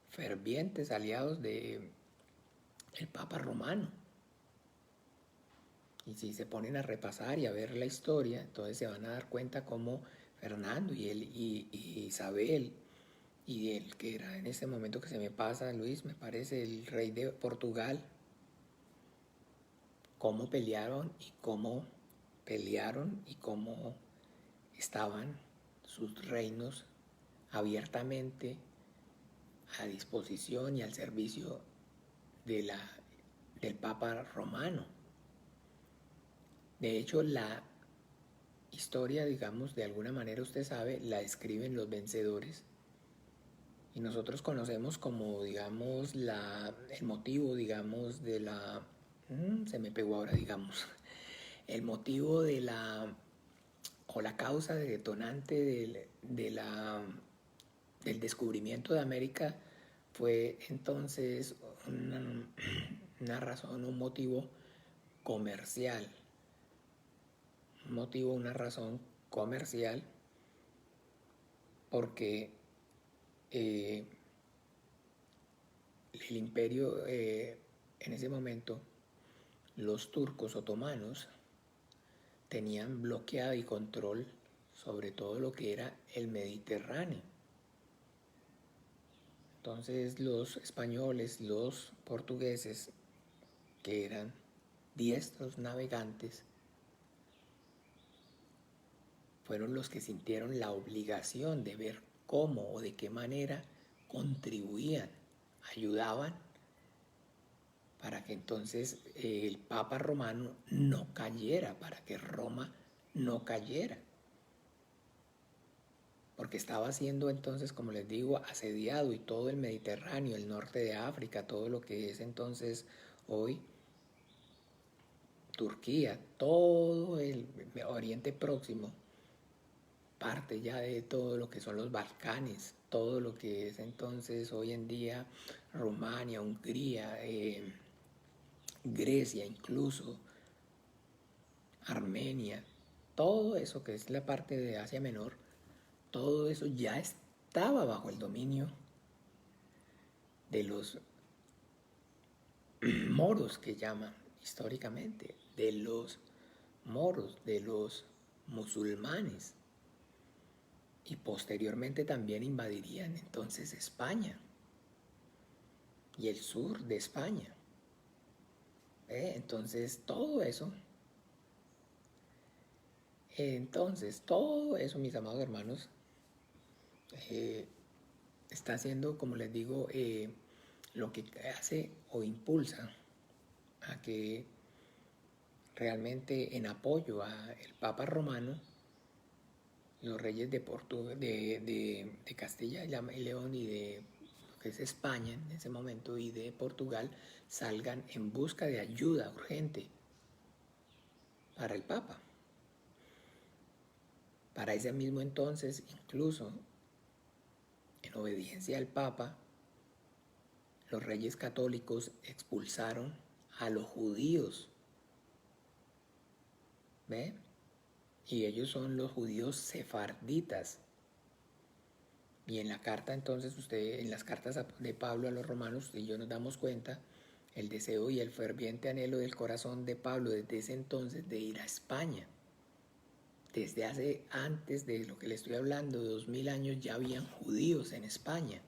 fervientes aliados de el Papa Romano. Y si se ponen a repasar y a ver la historia, entonces se van a dar cuenta cómo Fernando y Isabel y el que era en ese momento que se me pasa, Luis, me parece el rey de Portugal, cómo pelearon y cómo estaban sus reinos abiertamente a disposición y al servicio de del Papa Romano. De hecho, la historia, digamos, de alguna manera usted sabe, la escriben los vencedores. Y nosotros conocemos como, digamos, el motivo, digamos, de la... se me pegó ahora, digamos. El motivo de o la causa detonante del descubrimiento de América fue entonces una razón, un motivo comercial. Una razón comercial, porque el imperio en ese momento, los turcos otomanos tenían bloqueado y control sobre todo lo que era el Mediterráneo. Entonces los españoles, los portugueses, que eran diestros navegantes, fueron los que sintieron la obligación de ver cómo o de qué manera contribuían, ayudaban para que entonces el Papa Romano no cayera, para que Roma no cayera. Porque estaba siendo entonces, como les digo, asediado y todo el Mediterráneo, el norte de África, todo lo que es entonces hoy Turquía, todo el Oriente Próximo, parte ya de todo lo que son los Balcanes, todo lo que es entonces hoy en día Rumania, Hungría, Grecia incluso, Armenia, todo eso que es la parte de Asia Menor, todo eso ya estaba bajo el dominio de los moros, que llaman históricamente, de los moros, de los musulmanes. Y posteriormente también invadirían entonces España y el sur de España. Entonces todo eso, mis amados hermanos, está haciendo, como les digo, lo que hace o impulsa a que realmente en apoyo al Papa Romano, los reyes de Castilla y León y de lo que es España en ese momento y de Portugal salgan en busca de ayuda urgente para el Papa. Para ese mismo entonces, incluso en obediencia al Papa, los reyes católicos expulsaron a los judíos. ¿Ve? Y ellos son los judíos sefarditas. Y en la carta entonces, en las cartas de Pablo a los romanos, y yo nos damos cuenta el deseo y el ferviente anhelo del corazón de Pablo desde ese entonces de ir a España. Desde antes de lo que le estoy hablando, de 2000 años, ya habían judíos en España.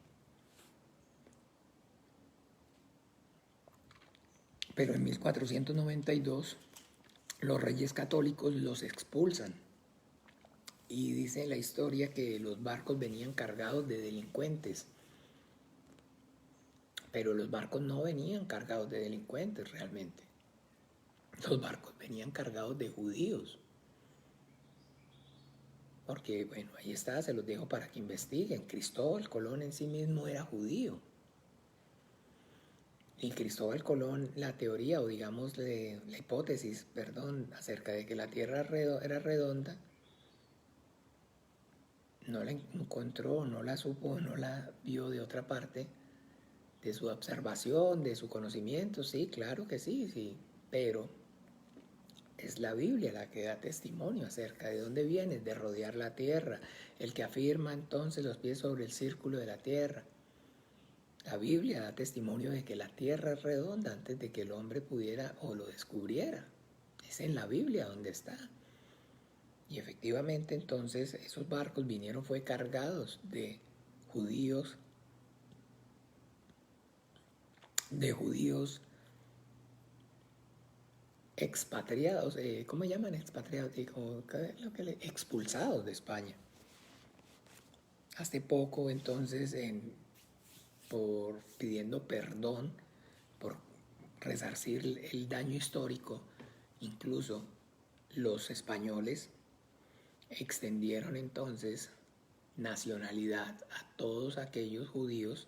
Pero en 1492 los reyes católicos los expulsan Y dice la historia que los barcos venían cargados de delincuentes, pero los barcos no venían cargados de delincuentes realmente. Los barcos venían cargados de judíos. Porque, bueno, ahí está, se los dejo para que investiguen. Cristóbal Colón en sí mismo era judío. Y Cristóbal Colón, la teoría, o digamos la hipótesis, perdón, acerca de que la Tierra era redonda, no la encontró, no la supo, no la vio de otra parte, de su observación, de su conocimiento, sí, claro que sí, sí, pero es la Biblia la que da testimonio acerca de dónde viene, de rodear la tierra, el que afirma entonces los pies sobre el círculo de la tierra. La Biblia da testimonio de que la tierra es redonda antes de que el hombre pudiera o lo descubriera. Es en la Biblia donde está. Y efectivamente entonces esos barcos fue cargados de judíos expatriados, ¿cómo llaman expatriados? Expulsados de España. Hace poco entonces, pidiendo perdón por resarcir el daño histórico, incluso los españoles extendieron entonces nacionalidad a todos aquellos judíos,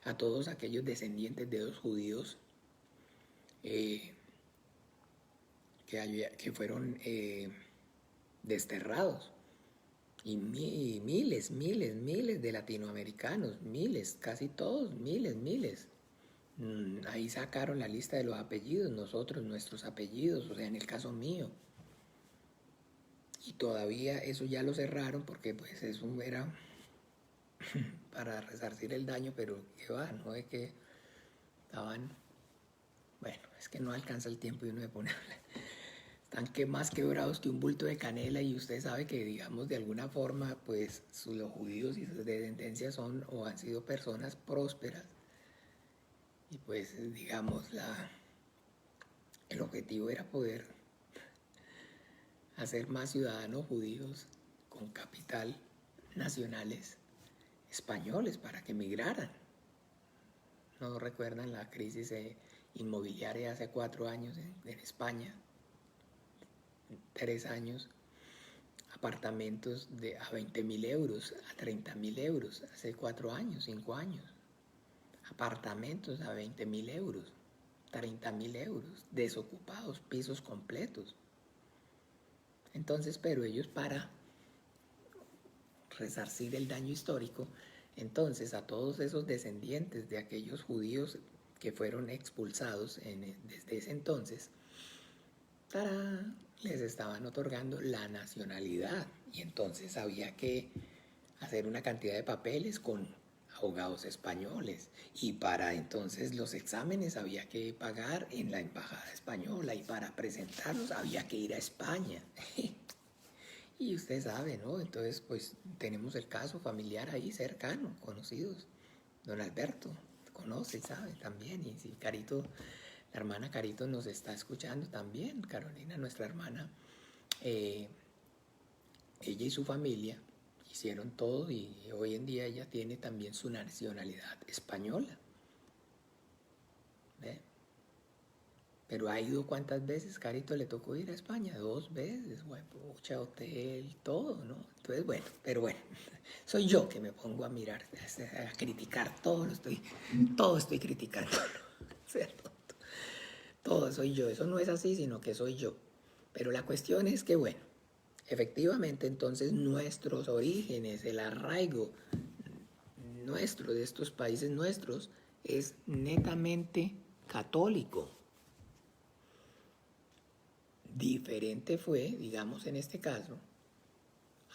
a todos aquellos descendientes de los judíos que fueron desterrados. Y miles de latinoamericanos, miles, casi todos, miles. Ahí sacaron la lista de los apellidos, nuestros apellidos, o sea, en el caso mío. Y todavía eso ya lo cerraron porque pues eso era para resarcir el daño, pero qué va, no es que estaban, bueno, es que no alcanza el tiempo y uno se pone a hablar. Están más quebrados que un bulto de canela y usted sabe que, digamos, de alguna forma, pues los judíos y sus descendencias son o han sido personas prósperas y pues, digamos, el objetivo era poder hacer más ciudadanos judíos con capital nacionales españoles para que migraran. ¿No recuerdan la crisis inmobiliaria hace 4 años en España? 3 años, apartamentos a 20.000 euros, a 30.000 euros, hace 4 años, 5 años. Apartamentos a 20.000 euros, 30.000 euros, desocupados, pisos completos. Entonces, pero ellos para resarcir el daño histórico, entonces a todos esos descendientes de aquellos judíos que fueron expulsados desde ese entonces, les estaban otorgando la nacionalidad. Y entonces había que hacer una cantidad de papeles con abogados españoles. Y para entonces los exámenes había que pagar en la embajada española. Y para presentarlos había que ir a España. Y usted sabe, ¿no? Entonces, pues tenemos el caso familiar ahí cercano, conocidos. Don Alberto conoce, sabe también. Y si Carito, la hermana Carito nos está escuchando también, Carolina, nuestra hermana, ella y su familia hicieron todo y hoy en día ella tiene también su nacionalidad española. ¿Ve? Pero ha ido ¿cuántas veces? Carito le tocó ir a España 2 veces, mucha hotel, todo, ¿no? Entonces, bueno, pero bueno, soy yo que me pongo a mirar, a criticar, todo estoy criticando, ¿cierto? Todo soy yo, eso no es así, sino que soy yo. Pero la cuestión es que, bueno, efectivamente entonces nuestros orígenes, el arraigo nuestro de estos países nuestros es netamente católico. Diferente fue, digamos en este caso,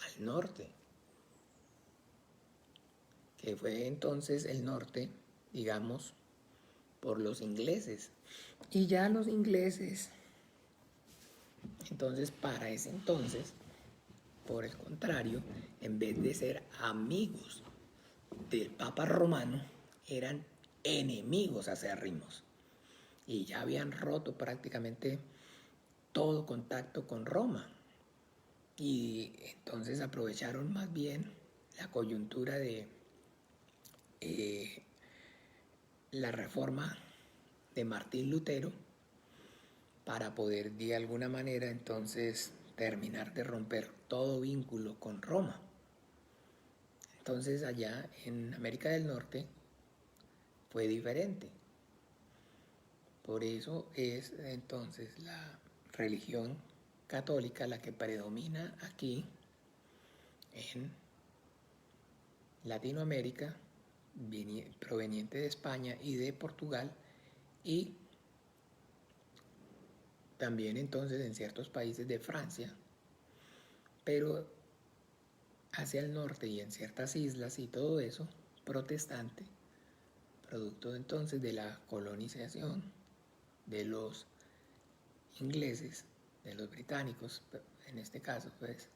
al norte, que fue entonces el norte, digamos, por los ingleses. Y ya los ingleses, entonces para ese entonces, por el contrario, en vez de ser amigos del Papa Romano, eran enemigos acérrimos. Y ya habían roto prácticamente todo contacto con Roma. Y entonces aprovecharon más bien la coyuntura de la reforma de Martín Lutero para poder de alguna manera entonces terminar de romper todo vínculo con Roma. Entonces allá en América del Norte fue diferente. Por eso es entonces la religión católica la que predomina aquí en Latinoamérica, proveniente de España y de Portugal, y también entonces en ciertos países de Francia, pero hacia el norte y en ciertas islas y todo eso, protestante, producto entonces de la colonización de los ingleses, de los británicos en este caso pues,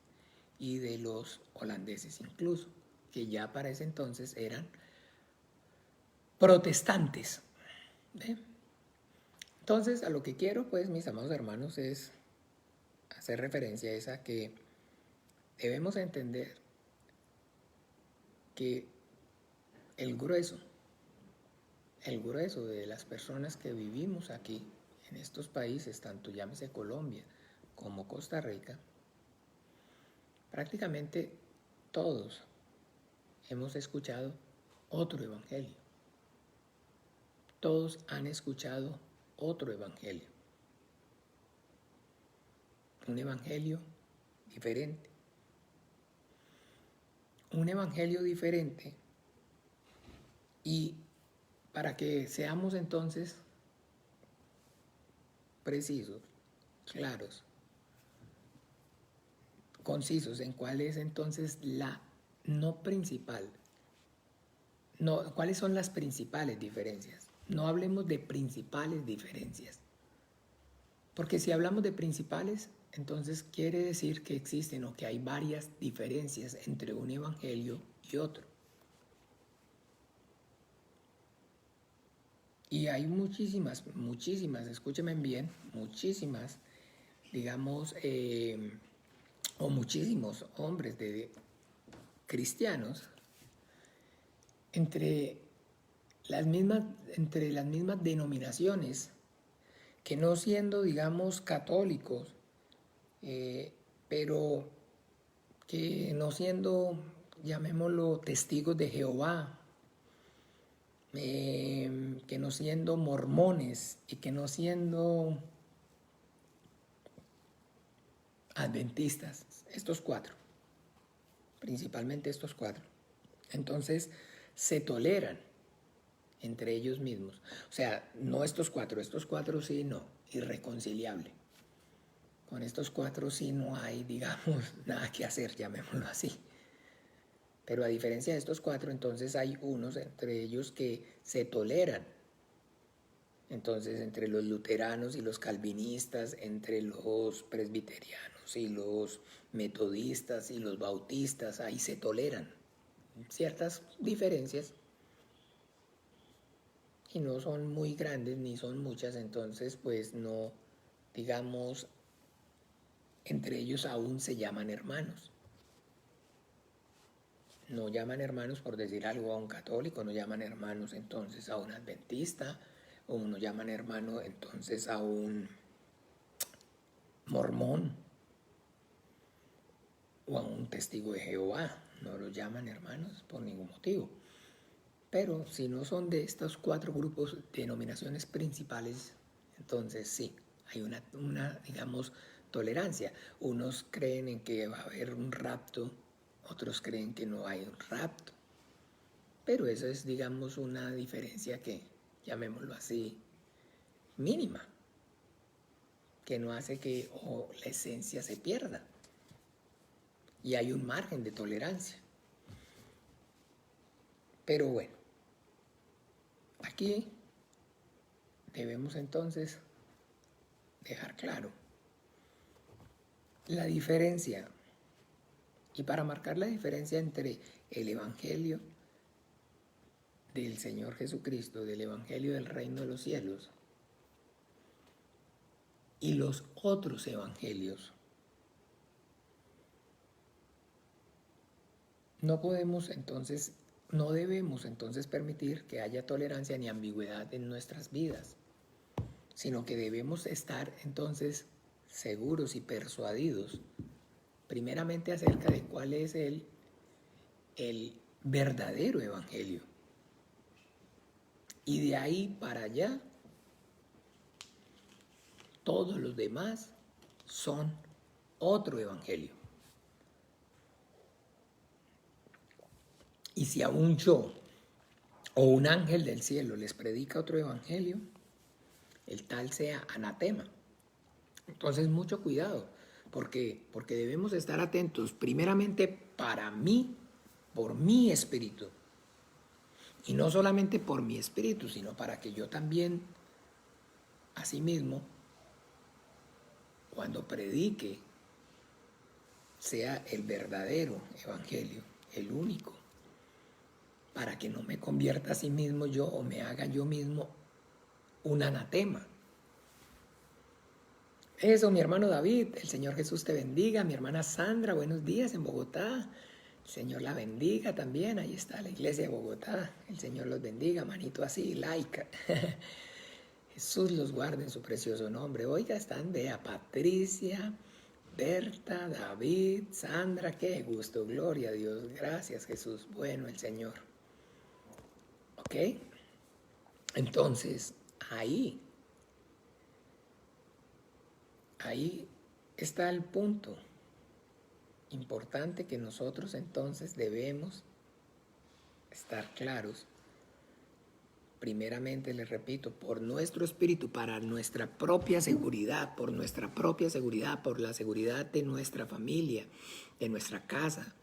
y de los holandeses incluso, que ya para ese entonces eran protestantes. ¿Ve? Entonces a lo que quiero pues mis amados hermanos es hacer referencia a esa que debemos entender que el grueso de las personas que vivimos aquí en estos países, tanto llámese Colombia como Costa Rica, prácticamente todos hemos escuchado otro evangelio. Todos han escuchado otro evangelio. Un evangelio diferente. Un evangelio diferente. Y para que seamos entonces precisos, claros, concisos en cuál es entonces la no principal, no, cuáles son las principales diferencias. No hablemos de principales diferencias, porque si hablamos de principales, entonces quiere decir que existen o que hay varias diferencias entre un evangelio y otro. Y hay muchísimas, escúchenme bien, muchísimas, digamos, o muchísimos hombres de cristianos entre las mismas denominaciones, que no siendo, digamos, católicos, pero que no siendo, llamémoslo, testigos de Jehová, que no siendo mormones y que no siendo adventistas, estos cuatro, principalmente estos cuatro. Entonces se toleran entre ellos mismos. O sea, no estos cuatro sí, no, irreconciliable. Con estos cuatro sí no hay, digamos, nada que hacer, llamémoslo así. Pero a diferencia de estos cuatro, entonces hay unos entre ellos que se toleran. Entonces, entre los luteranos y los calvinistas, entre los presbiterianos y los metodistas y los bautistas, ahí se toleran ciertas diferencias y no son muy grandes ni son muchas, entonces pues no, digamos, entre ellos aún se llaman hermanos. No llaman hermanos, por decir algo, a un católico, no llaman hermanos entonces a un adventista, o no llaman hermano entonces a un mormón o a un testigo de Jehová. No los llaman hermanos por ningún motivo. Pero si no son de estos cuatro grupos, denominaciones principales, entonces sí, hay una, digamos, tolerancia. Unos creen en que va a haber un rapto, otros creen que no hay un rapto. Pero eso es, digamos, una diferencia que, llamémoslo así, mínima, que no hace que la esencia se pierda. Y hay un margen de tolerancia. Pero bueno, aquí debemos entonces dejar claro la diferencia. Y para marcar la diferencia entre el Evangelio del Señor Jesucristo, del Evangelio del Reino de los Cielos, y los otros evangelios, no podemos entonces, no debemos entonces permitir que haya tolerancia ni ambigüedad en nuestras vidas, sino que debemos estar entonces seguros y persuadidos, primeramente acerca de cuál es el verdadero evangelio. Y de ahí para allá, todos los demás son otro evangelio. Y si aún yo o un ángel del cielo les predica otro evangelio, el tal sea anatema. Entonces mucho cuidado, porque debemos estar atentos primeramente para mí, por mi espíritu. Y no solamente por mi espíritu, sino para que yo también, asimismo, cuando predique, sea el verdadero evangelio, el único, para que no me convierta a sí mismo yo o me haga yo mismo un anatema. Eso, mi hermano David, el Señor Jesús te bendiga. Mi hermana Sandra, buenos días en Bogotá. El Señor la bendiga también. Ahí está la iglesia de Bogotá. El Señor los bendiga, manito así, like. Jesús los guarde en su precioso nombre. Oiga, están de a Patricia, Berta, David, Sandra. Qué gusto, gloria a Dios. Gracias, Jesús. Bueno, el Señor. ¿Ok? Entonces, ahí está el punto importante que nosotros entonces debemos estar claros. Primeramente, les repito, por nuestro espíritu, para nuestra propia seguridad, por nuestra propia seguridad, por la seguridad de nuestra familia, de nuestra casa,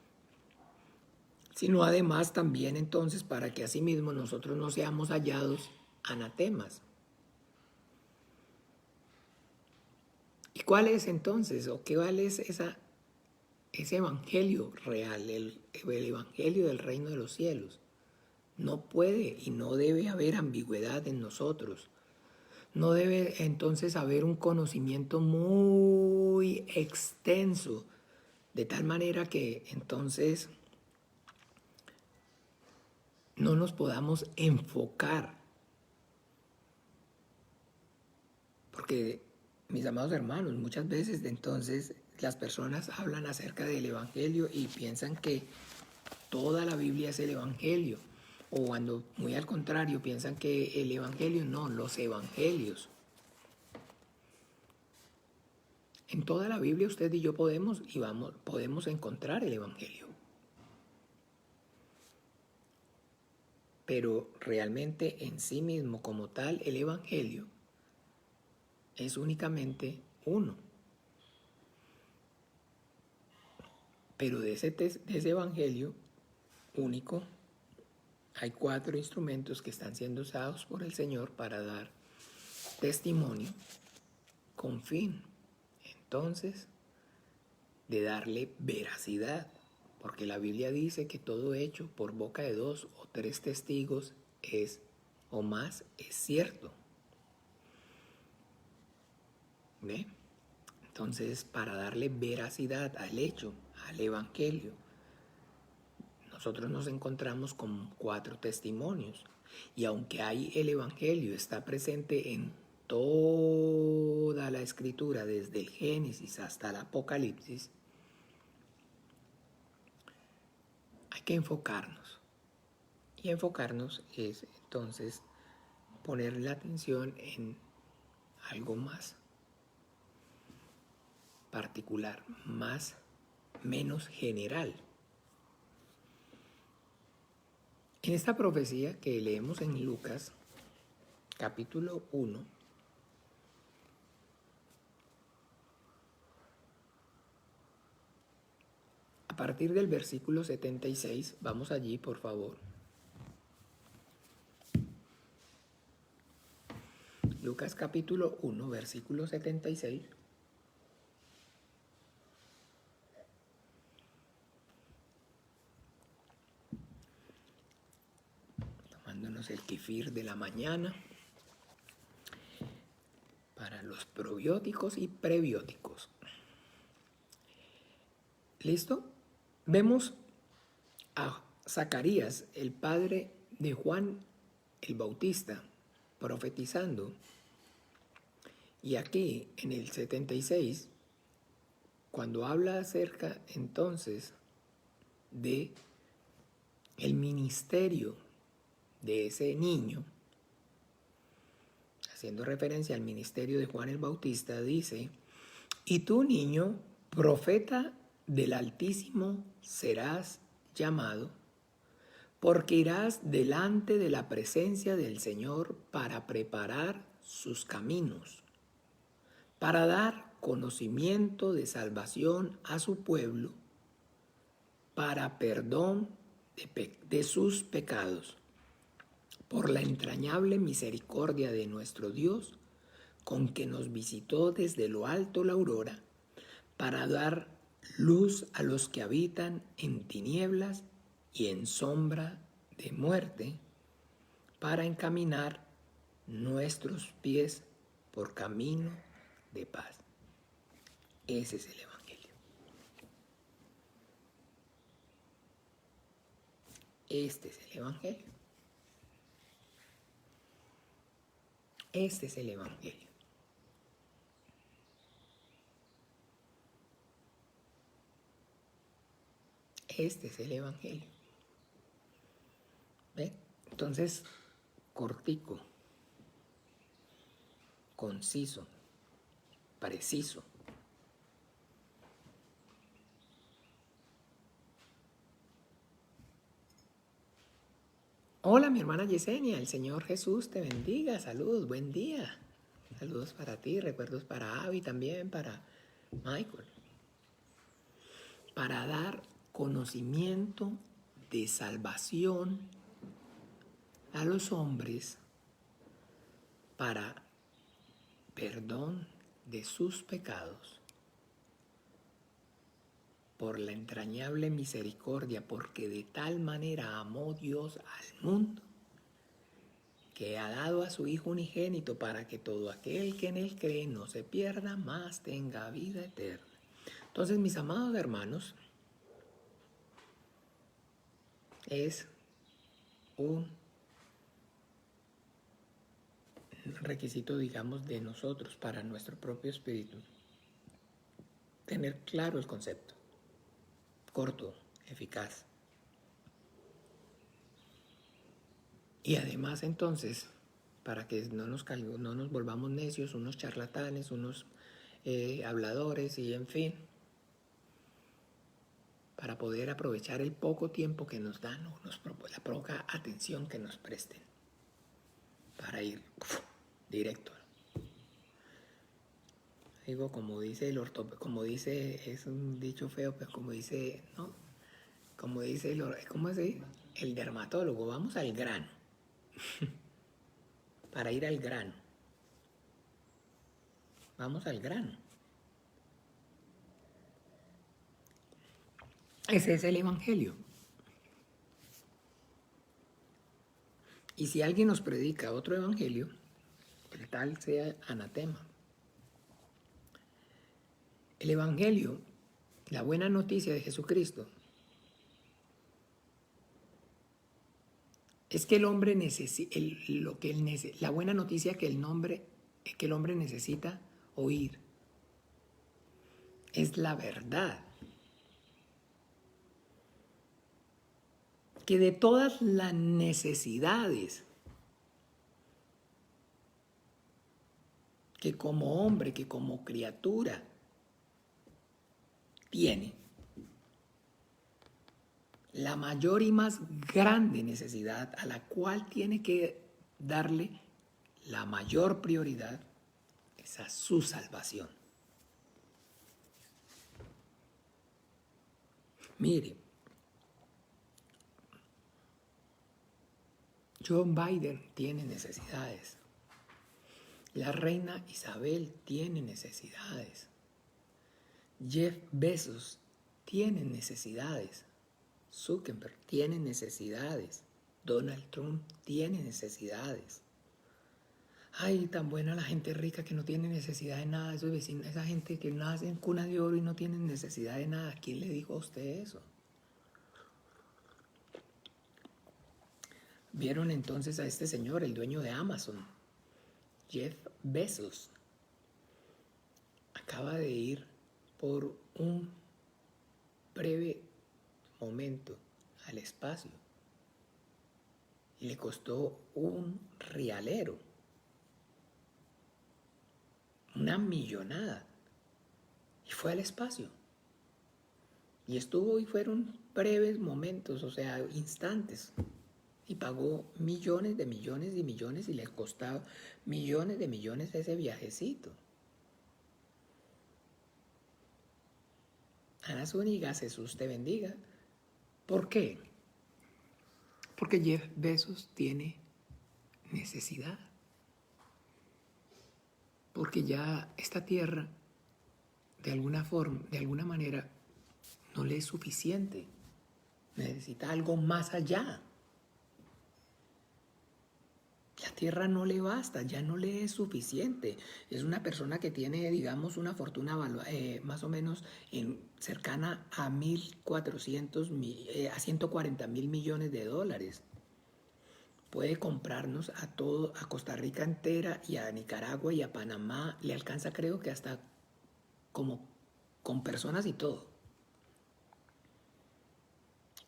sino además también entonces para que asimismo nosotros no seamos hallados anatemas. ¿Y cuál es entonces, o qué vale ese evangelio real, el evangelio del reino de los cielos? No puede y no debe haber ambigüedad en nosotros. No debe entonces haber un conocimiento muy extenso, de tal manera que entonces no nos podamos enfocar. Porque, mis amados hermanos, muchas veces entonces las personas hablan acerca del evangelio y piensan que toda la Biblia es el evangelio. O cuando, muy al contrario, piensan que el evangelio no, los evangelios. En toda la Biblia usted y yo podemos encontrar el evangelio. Pero realmente en sí mismo, como tal, el evangelio es únicamente uno. Pero de ese evangelio único hay 4 instrumentos que están siendo usados por el Señor para dar testimonio con fin, entonces, de darle veracidad. Porque la Biblia dice que todo hecho por boca de 2 o 3 testigos o más es cierto. ¿Ve? Entonces, para darle veracidad al hecho, al evangelio, nosotros nos encontramos con 4 testimonios. Y aunque el evangelio está presente en toda la escritura, desde el Génesis hasta el Apocalipsis, hay que enfocarnos. Y enfocarnos es entonces poner la atención en algo más particular, menos general. En esta profecía que leemos en Lucas, capítulo 1, a partir del versículo 76, vamos allí, por favor. Lucas capítulo 1, versículo 76. Tomándonos el kefir de la mañana para los probióticos y prebióticos. ¿Listo? Vemos a Zacarías, el padre de Juan el Bautista, profetizando. Y aquí, en el 76, cuando habla acerca entonces de el ministerio de ese niño, haciendo referencia al ministerio de Juan el Bautista, dice: y tú, niño, profeta del Altísimo serás llamado, porque irás delante de la presencia del Señor para preparar sus caminos, para dar conocimiento de salvación a su pueblo, para perdón de sus pecados, por la entrañable misericordia de nuestro Dios, con que nos visitó desde lo alto la aurora, para dar luz a los que habitan en tinieblas y en sombra de muerte, para encaminar nuestros pies por camino de paz. Ese es el Evangelio. Este es el Evangelio. Este es el Evangelio. Este es el Evangelio. ¿Ve? Entonces, cortico, conciso, preciso. Hola, mi hermana Yesenia, el Señor Jesús te bendiga. Saludos, buen día. Saludos para ti, recuerdos para Abby también, para Michael. Para dar conocimiento de salvación a los hombres, para perdón de sus pecados, por la entrañable misericordia, porque de tal manera amó Dios al mundo, que ha dado a su Hijo unigénito, para que todo aquel que en él cree no se pierda, mas tenga vida eterna. Entonces, mis amados hermanos, es un requisito, digamos, de nosotros para nuestro propio espíritu tener claro el concepto, corto, eficaz. Y además, entonces, para que no nos volvamos necios, unos charlatanes, unos habladores y en fin, para poder aprovechar el poco tiempo que nos dan o la poca atención que nos presten para ir directo. Digo, como dice como dice, es un dicho feo, pero como dice, ¿no? Como dice el dermatólogo, vamos al grano. Para ir al grano. Vamos al grano. Ese es el Evangelio. Y si alguien nos predica otro Evangelio, el tal sea anatema. El Evangelio, la buena noticia de Jesucristo, es que el hombre necesita, la buena noticia que el hombre necesita oír es la verdad. Que de todas las necesidades que como hombre, que como criatura tiene, la mayor y más grande necesidad a la cual tiene que darle la mayor prioridad es a su salvación. Mire, John Biden tiene necesidades. La reina Isabel tiene necesidades. Jeff Bezos tiene necesidades. Zuckerberg tiene necesidades. Donald Trump tiene necesidades. Ay, tan buena la gente rica que no tiene necesidad de nada. Esos vecinos, esa gente que nace en cuna de oro y no tienen necesidad de nada. ¿Quién le dijo a usted eso? Vieron entonces a este señor, el dueño de Amazon, Jeff Bezos. Acaba de ir por un breve momento al espacio y le costó un rialero, una millonada, y fue al espacio. Y estuvo y fueron breves momentos, o sea, instantes. Y pagó millones de millones y millones y le costaba millones de millones ese viajecito. Ana Zúñiga, Jesús te bendiga. ¿Por qué? Porque Jeff Bezos tiene necesidad. Porque ya esta tierra, de alguna forma, de alguna manera, no le es suficiente. Necesita algo más allá. La tierra no le basta, ya no le es suficiente. Es una persona que tiene, digamos, una fortuna más o menos cercana a 1.400, a 140.000 millones de dólares. Puede comprarnos a todo, a Costa Rica entera y a Nicaragua y a Panamá. Le alcanza, creo que hasta como con personas y todo.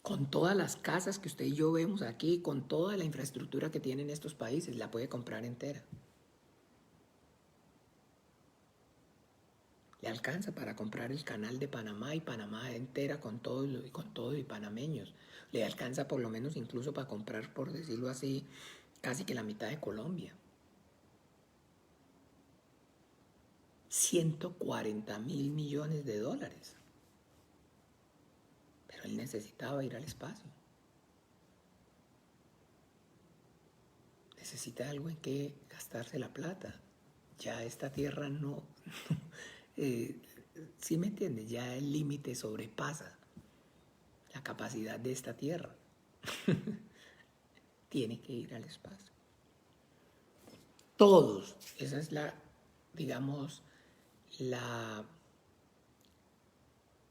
Con todas las casas que usted y yo vemos aquí, con toda la infraestructura que tienen estos países, la puede comprar entera. Le alcanza para comprar el canal de Panamá y Panamá entera con todo y panameños. Le alcanza por lo menos incluso para comprar, por decirlo así, casi que la mitad de Colombia. 140.000 millones de dólares. Pero él necesitaba ir al espacio. Necesita algo en que gastarse la plata. Ya esta tierra no... ¿Sí me entiendes? Ya el límite sobrepasa la capacidad de esta tierra. Tiene que ir al espacio. Todos. Esa es la, digamos, la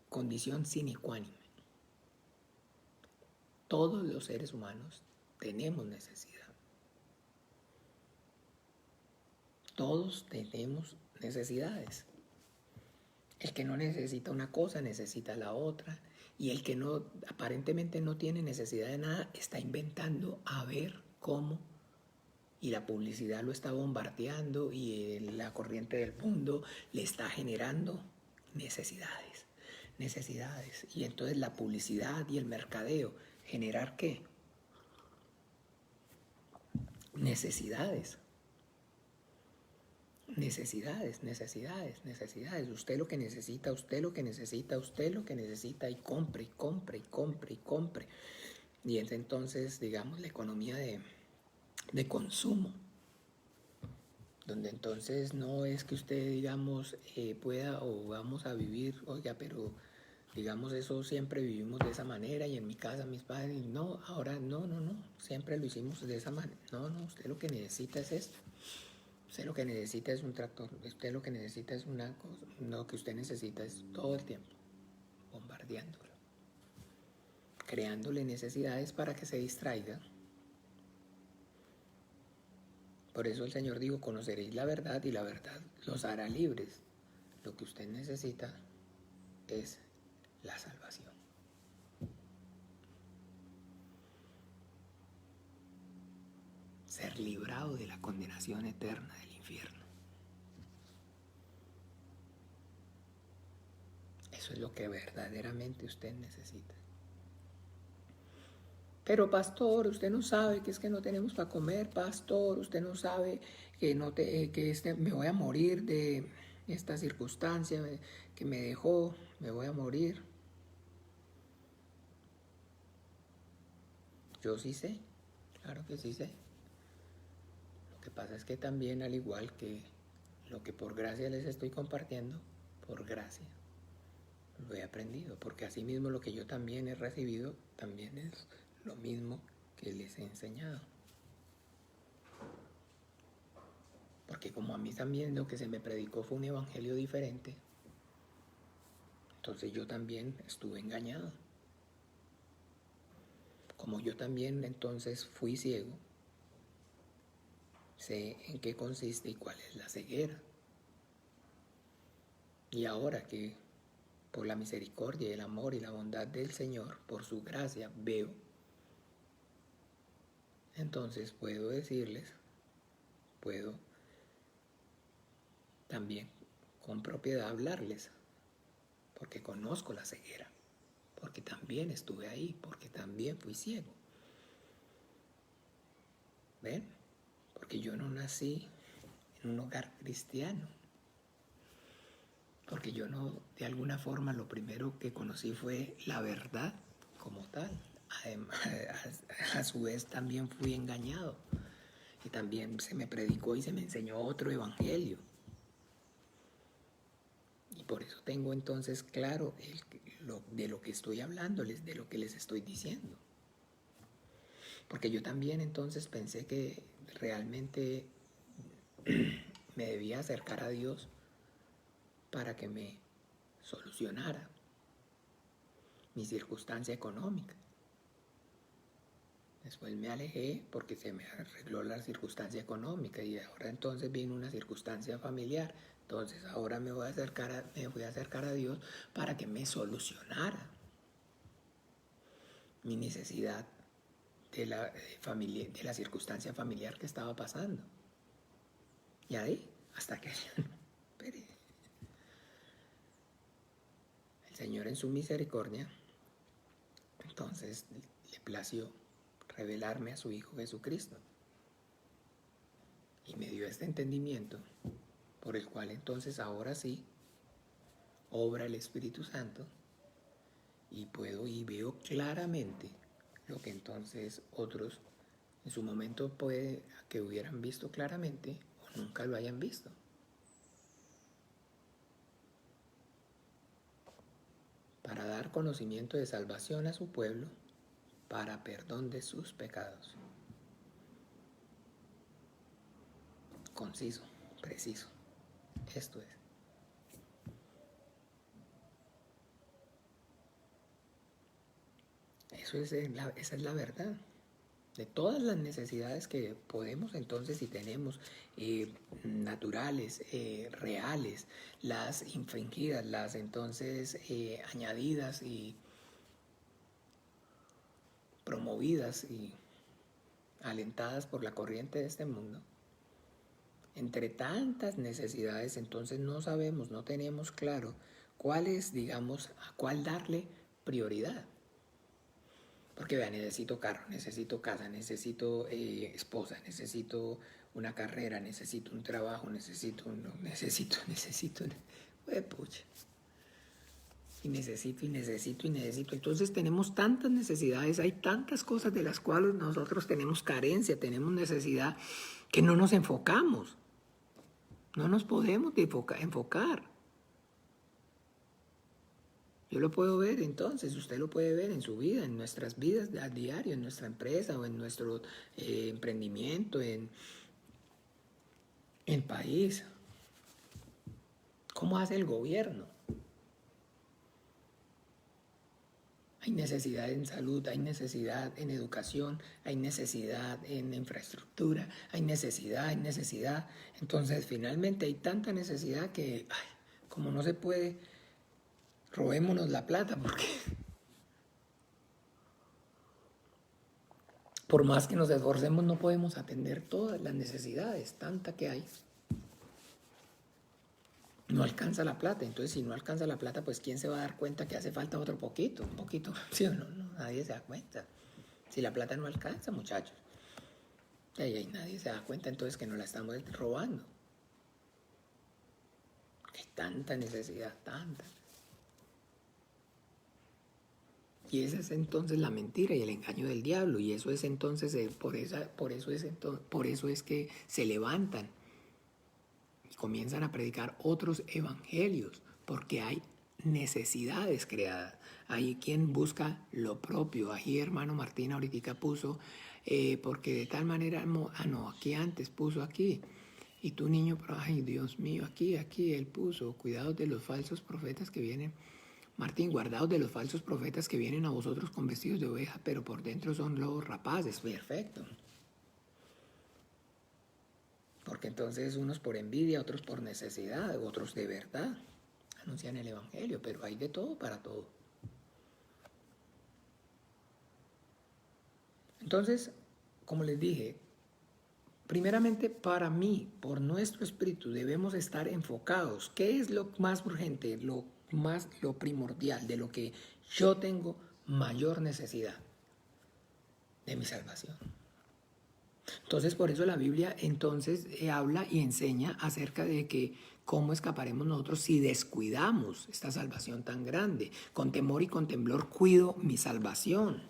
condición sine qua non. Todos los seres humanos tenemos necesidad. Todos tenemos necesidades. El que no necesita una cosa necesita la otra. Y el que no, aparentemente no tiene necesidad de nada, está inventando a ver cómo. Y la publicidad lo está bombardeando y la corriente del mundo le está generando necesidades. Necesidades. Y entonces la publicidad y el mercadeo, ¿generar qué? Necesidades. Necesidades, necesidades, necesidades. Usted lo que necesita, usted lo que necesita, usted lo que necesita y compre, y compre, y compre, y compre. Y es entonces, digamos, la economía de consumo, donde entonces no es que usted, digamos, pueda o vamos a vivir, oiga, pero digamos eso siempre vivimos de esa manera y en mi casa mis padres, no, ahora no, siempre lo hicimos de esa manera. No, usted lo que necesita es esto. Usted lo que necesita es un tractor, usted lo que necesita es una cosa, lo que usted necesita es todo el tiempo bombardeándolo, creándole necesidades para que se distraiga. Por eso el Señor dijo, conoceréis la verdad y la verdad los hará libres. Lo que usted necesita es la salvación. Ser librado de la condenación eterna del infierno. Eso es lo que verdaderamente usted necesita. Pero pastor, usted no sabe que es que no tenemos para comer, pastor, usted no sabe que, me voy a morir de esta circunstancia que me dejó, me voy a morir. Yo sí sé, claro que sí sé. Lo que pasa es que también, al igual que lo que por gracia les estoy compartiendo, por gracia lo he aprendido, porque así mismo lo que yo también he recibido, también es lo mismo que les he enseñado. Porque como a mí también lo que se me predicó fue un evangelio diferente, entonces yo también estuve engañado. como yo también entonces fui ciego, sé en qué consiste y cuál es la ceguera. Y ahora que por la misericordia, el amor y la bondad del Señor, por su gracia, veo, entonces puedo decirles, puedo también con propiedad hablarles, porque conozco la ceguera, porque también estuve ahí, porque también fui ciego. ¿Ven? Porque yo no nací en un hogar cristiano, porque yo no, de alguna forma, lo primero que conocí fue la verdad como tal. Además, a su vez también fui engañado y también se me predicó y se me enseñó otro evangelio. Y por eso tengo entonces claro de lo que estoy hablándoles, de lo que les estoy diciendo. Porque yo también entonces pensé que realmente me debía acercar a Dios para que me solucionara mi circunstancia económica. Después me alejé porque se me arregló la circunstancia económica y ahora entonces vino una circunstancia familiar. Entonces ahora me voy a acercar a Dios para que me solucionara mi necesidad de la circunstancia familiar que estaba pasando. Y ahí, hasta que el Señor en su misericordia, entonces le plació revelarme a su Hijo Jesucristo. Y me dio este entendimiento por el cual entonces ahora sí obra el Espíritu Santo y veo claramente lo que entonces otros en su momento puede que hubieran visto claramente o nunca lo hayan visto. Para dar conocimiento de salvación a su pueblo, para perdón de sus pecados. Conciso, preciso. Esto es. Esa es la verdad. De todas las necesidades que podemos entonces y tenemos, naturales, reales, las infringidas, las entonces añadidas y promovidas y alentadas por la corriente de este mundo. Entre tantas necesidades, entonces no sabemos, no tenemos claro cuál es, digamos, a cuál darle prioridad. Porque vea, necesito carro, necesito casa, necesito esposa, necesito una carrera, necesito un trabajo, necesito. Pucha. Y necesito. Entonces tenemos tantas necesidades, hay tantas cosas de las cuales nosotros tenemos carencia, tenemos necesidad, que no nos enfocamos. No nos podemos enfocar. Yo lo puedo ver entonces, usted lo puede ver en su vida, en nuestras vidas a diario, en nuestra empresa o en nuestro emprendimiento, en el país. ¿Cómo hace el gobierno? Hay necesidad en salud, hay necesidad en educación, hay necesidad en infraestructura, hay necesidad. Entonces, finalmente hay tanta necesidad que, como no se puede, robémonos la plata, porque por más que nos esforcemos no podemos atender todas las necesidades, tanta que hay. No alcanza la plata, entonces si no alcanza la plata, pues ¿quién se va a dar cuenta que hace falta otro poquito? Un poquito, ¿sí o no? Nadie se da cuenta. Si la plata no alcanza, muchachos, y ahí nadie se da cuenta entonces que nos la estamos robando. Hay tanta necesidad, tanta. Y esa es entonces la mentira y el engaño del diablo. Y eso es entonces, por eso es que se levantan y comienzan a predicar otros evangelios, porque hay necesidades creadas. Hay quien busca lo propio. Ahí hermano Martín ahorita puso, porque de tal manera, aquí antes puso aquí. Y tu niño, pero ay Dios mío, aquí él puso, cuidado de los falsos profetas que vienen Martín, guardaos de los falsos profetas que vienen a vosotros con vestidos de oveja, pero por dentro son lobos rapaces. Perfecto. Porque entonces unos por envidia, otros por necesidad, otros de verdad anuncian el evangelio, pero hay de todo para todo. Entonces, como les dije, primeramente para mí, por nuestro espíritu, debemos estar enfocados. ¿Qué es lo más urgente, lo primordial, de lo que yo tengo mayor necesidad? De mi salvación. Entonces, por eso la Biblia entonces habla y enseña acerca de que cómo escaparemos nosotros si descuidamos esta salvación tan grande. Con temor y con temblor cuido mi salvación.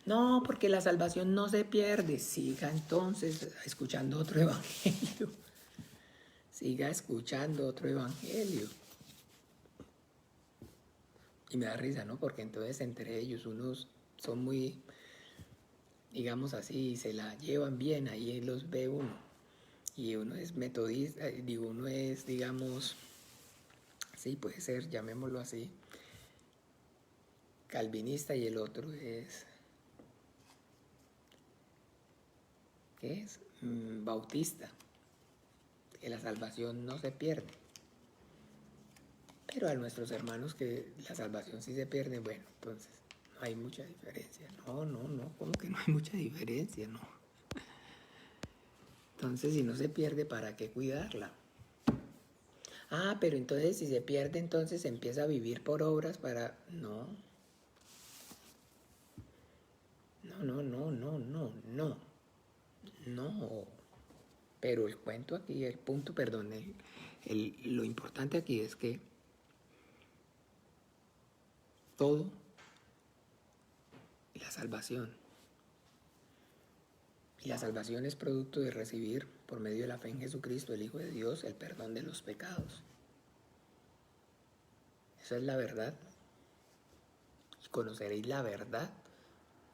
No, porque la salvación no se pierde. Siga entonces escuchando otro evangelio. Siga escuchando otro evangelio. Y me da risa, ¿no? Porque entonces entre ellos unos son muy, digamos así, se la llevan bien, ahí los ve uno. Y uno es metodista, digo, uno es, digamos, sí, puede ser, llamémoslo así, calvinista, y el otro es, ¿qué es? Bautista. Que la salvación no se pierde. Pero a nuestros hermanos que la salvación sí se pierde, bueno, entonces no hay mucha diferencia. No, ¿cómo que no hay mucha diferencia? No. Entonces, si no se pierde, ¿para qué cuidarla? Ah, pero entonces si se pierde, entonces se empieza a vivir por obras para... No. No. Pero el cuento aquí, el punto, perdón, lo importante aquí es que todo, la salvación, y la salvación es producto de recibir por medio de la fe en Jesucristo, el Hijo de Dios, el perdón de los pecados. Esa es la verdad. Y conoceréis la verdad,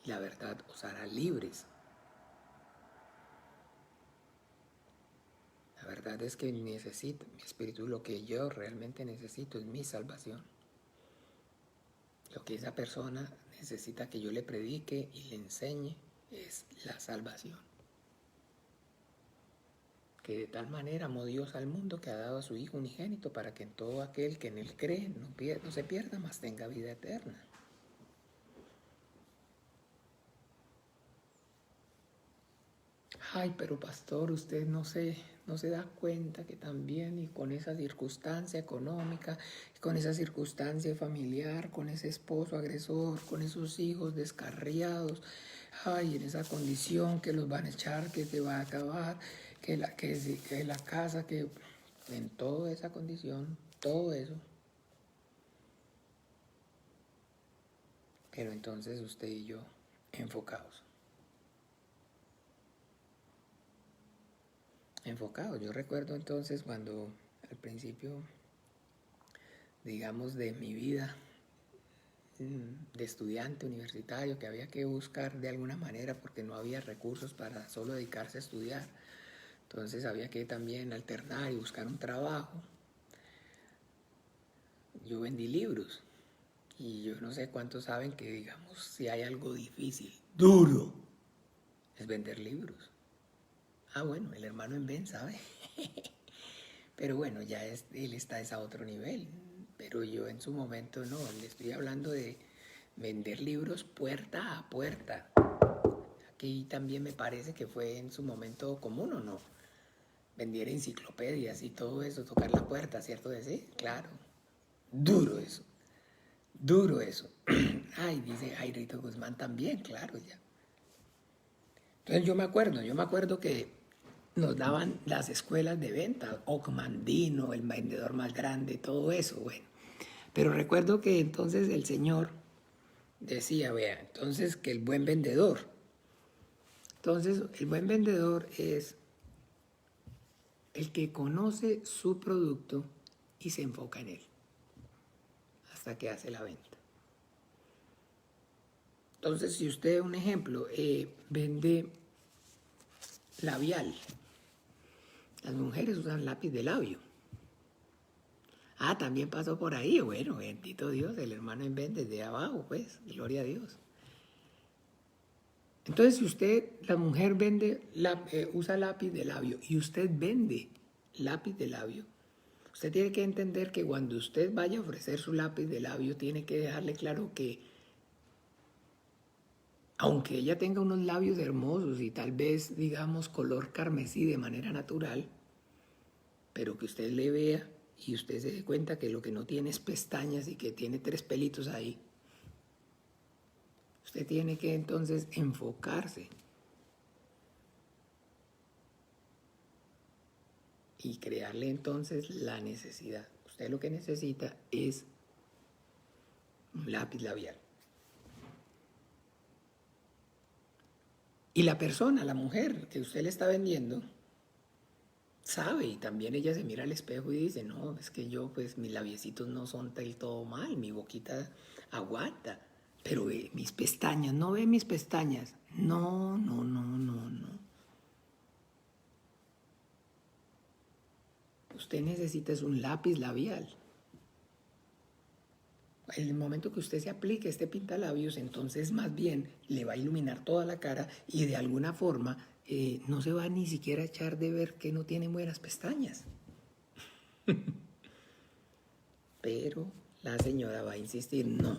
y la verdad os hará libres. La verdad es que necesito, mi espíritu, lo que yo realmente necesito es mi salvación. Lo que esa persona necesita que yo le predique y le enseñe es la salvación. Que de tal manera amó Dios al mundo que ha dado a su Hijo unigénito para que en todo aquel que en él cree no se pierda, mas tenga vida eterna. Ay, pero pastor, usted no se da cuenta que también, y con esa circunstancia económica, con esa circunstancia familiar, con ese esposo agresor, con esos hijos descarriados, ay, en esa condición que los van a echar, que se va a acabar, que la casa, que en toda esa condición, todo eso. Pero entonces usted y yo enfocados. Yo recuerdo entonces cuando al principio, digamos, de mi vida de estudiante universitario, que había que buscar de alguna manera porque no había recursos para solo dedicarse a estudiar. Entonces había que también alternar y buscar un trabajo. Yo vendí libros y yo no sé cuántos saben que, digamos, si hay algo difícil, duro, es vender libros. Ah, bueno, el hermano en Ben sabe. Pero bueno, ya él está a otro nivel. Pero yo en su momento no, le estoy hablando de vender libros puerta a puerta. Aquí también me parece que fue en su momento común, ¿o no? Vender enciclopedias y todo eso, tocar la puerta, ¿cierto de sí? Claro. Duro eso. Duro eso. Ay, dice Jairito Guzmán también, claro, ya. Entonces yo me acuerdo que nos daban las escuelas de venta, Ocmandino, el vendedor más grande, todo eso, bueno. Pero recuerdo que entonces el Señor decía, vea, entonces que el buen vendedor. Entonces el buen vendedor es el que conoce su producto y se enfoca en él hasta que hace la venta. Entonces, si usted, un ejemplo, vende labial, las mujeres usan lápiz de labio. Ah, también pasó por ahí. Bueno, bendito Dios, el hermano en vez desde abajo, pues, gloria a Dios. Entonces, si usted, la mujer usa lápiz de labio y usted vende lápiz de labio, usted tiene que entender que cuando usted vaya a ofrecer su lápiz de labio, tiene que dejarle claro que aunque ella tenga unos labios hermosos y tal vez, digamos, color carmesí de manera natural, pero que usted le vea y usted se dé cuenta que lo que no tiene es pestañas y que tiene 3 pelitos ahí, usted tiene que entonces enfocarse y crearle entonces la necesidad. Usted lo que necesita es un lápiz labial. Y la persona, la mujer que usted le está vendiendo, sabe, y también ella se mira al espejo y dice, no, es que yo, pues mis labiecitos no son del todo mal, mi boquita aguanta, pero ve mis pestañas, no ve mis pestañas. No, no, no, no, no. Usted necesita es un lápiz labial. En el momento que usted se aplique este pintalabios, entonces más bien le va a iluminar toda la cara y de alguna forma no se va ni siquiera a echar de ver que no tiene buenas pestañas. Pero la señora va a insistir, no.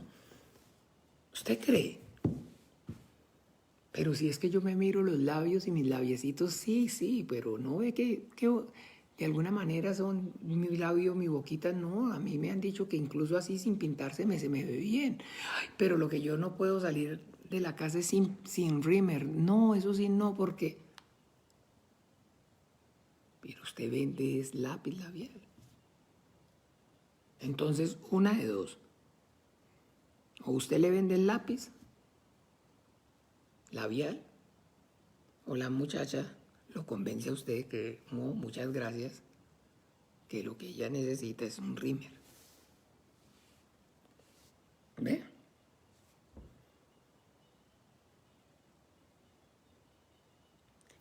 ¿Usted cree? Pero si es que yo me miro los labios y mis labiecitos, sí, sí, pero no ve que de alguna manera son mi labio, mi boquita, no. A mí me han dicho que incluso así sin pintarse se me ve bien. Ay, pero lo que yo no puedo salir de la casa es sin rímel. No, eso sí no, porque... Pero usted vende es lápiz labial. Entonces, una de dos. O usted le vende el lápiz labial, o la muchacha lo convence a usted que, no, muchas gracias, que lo que ella necesita es un rímel. ¿Ve?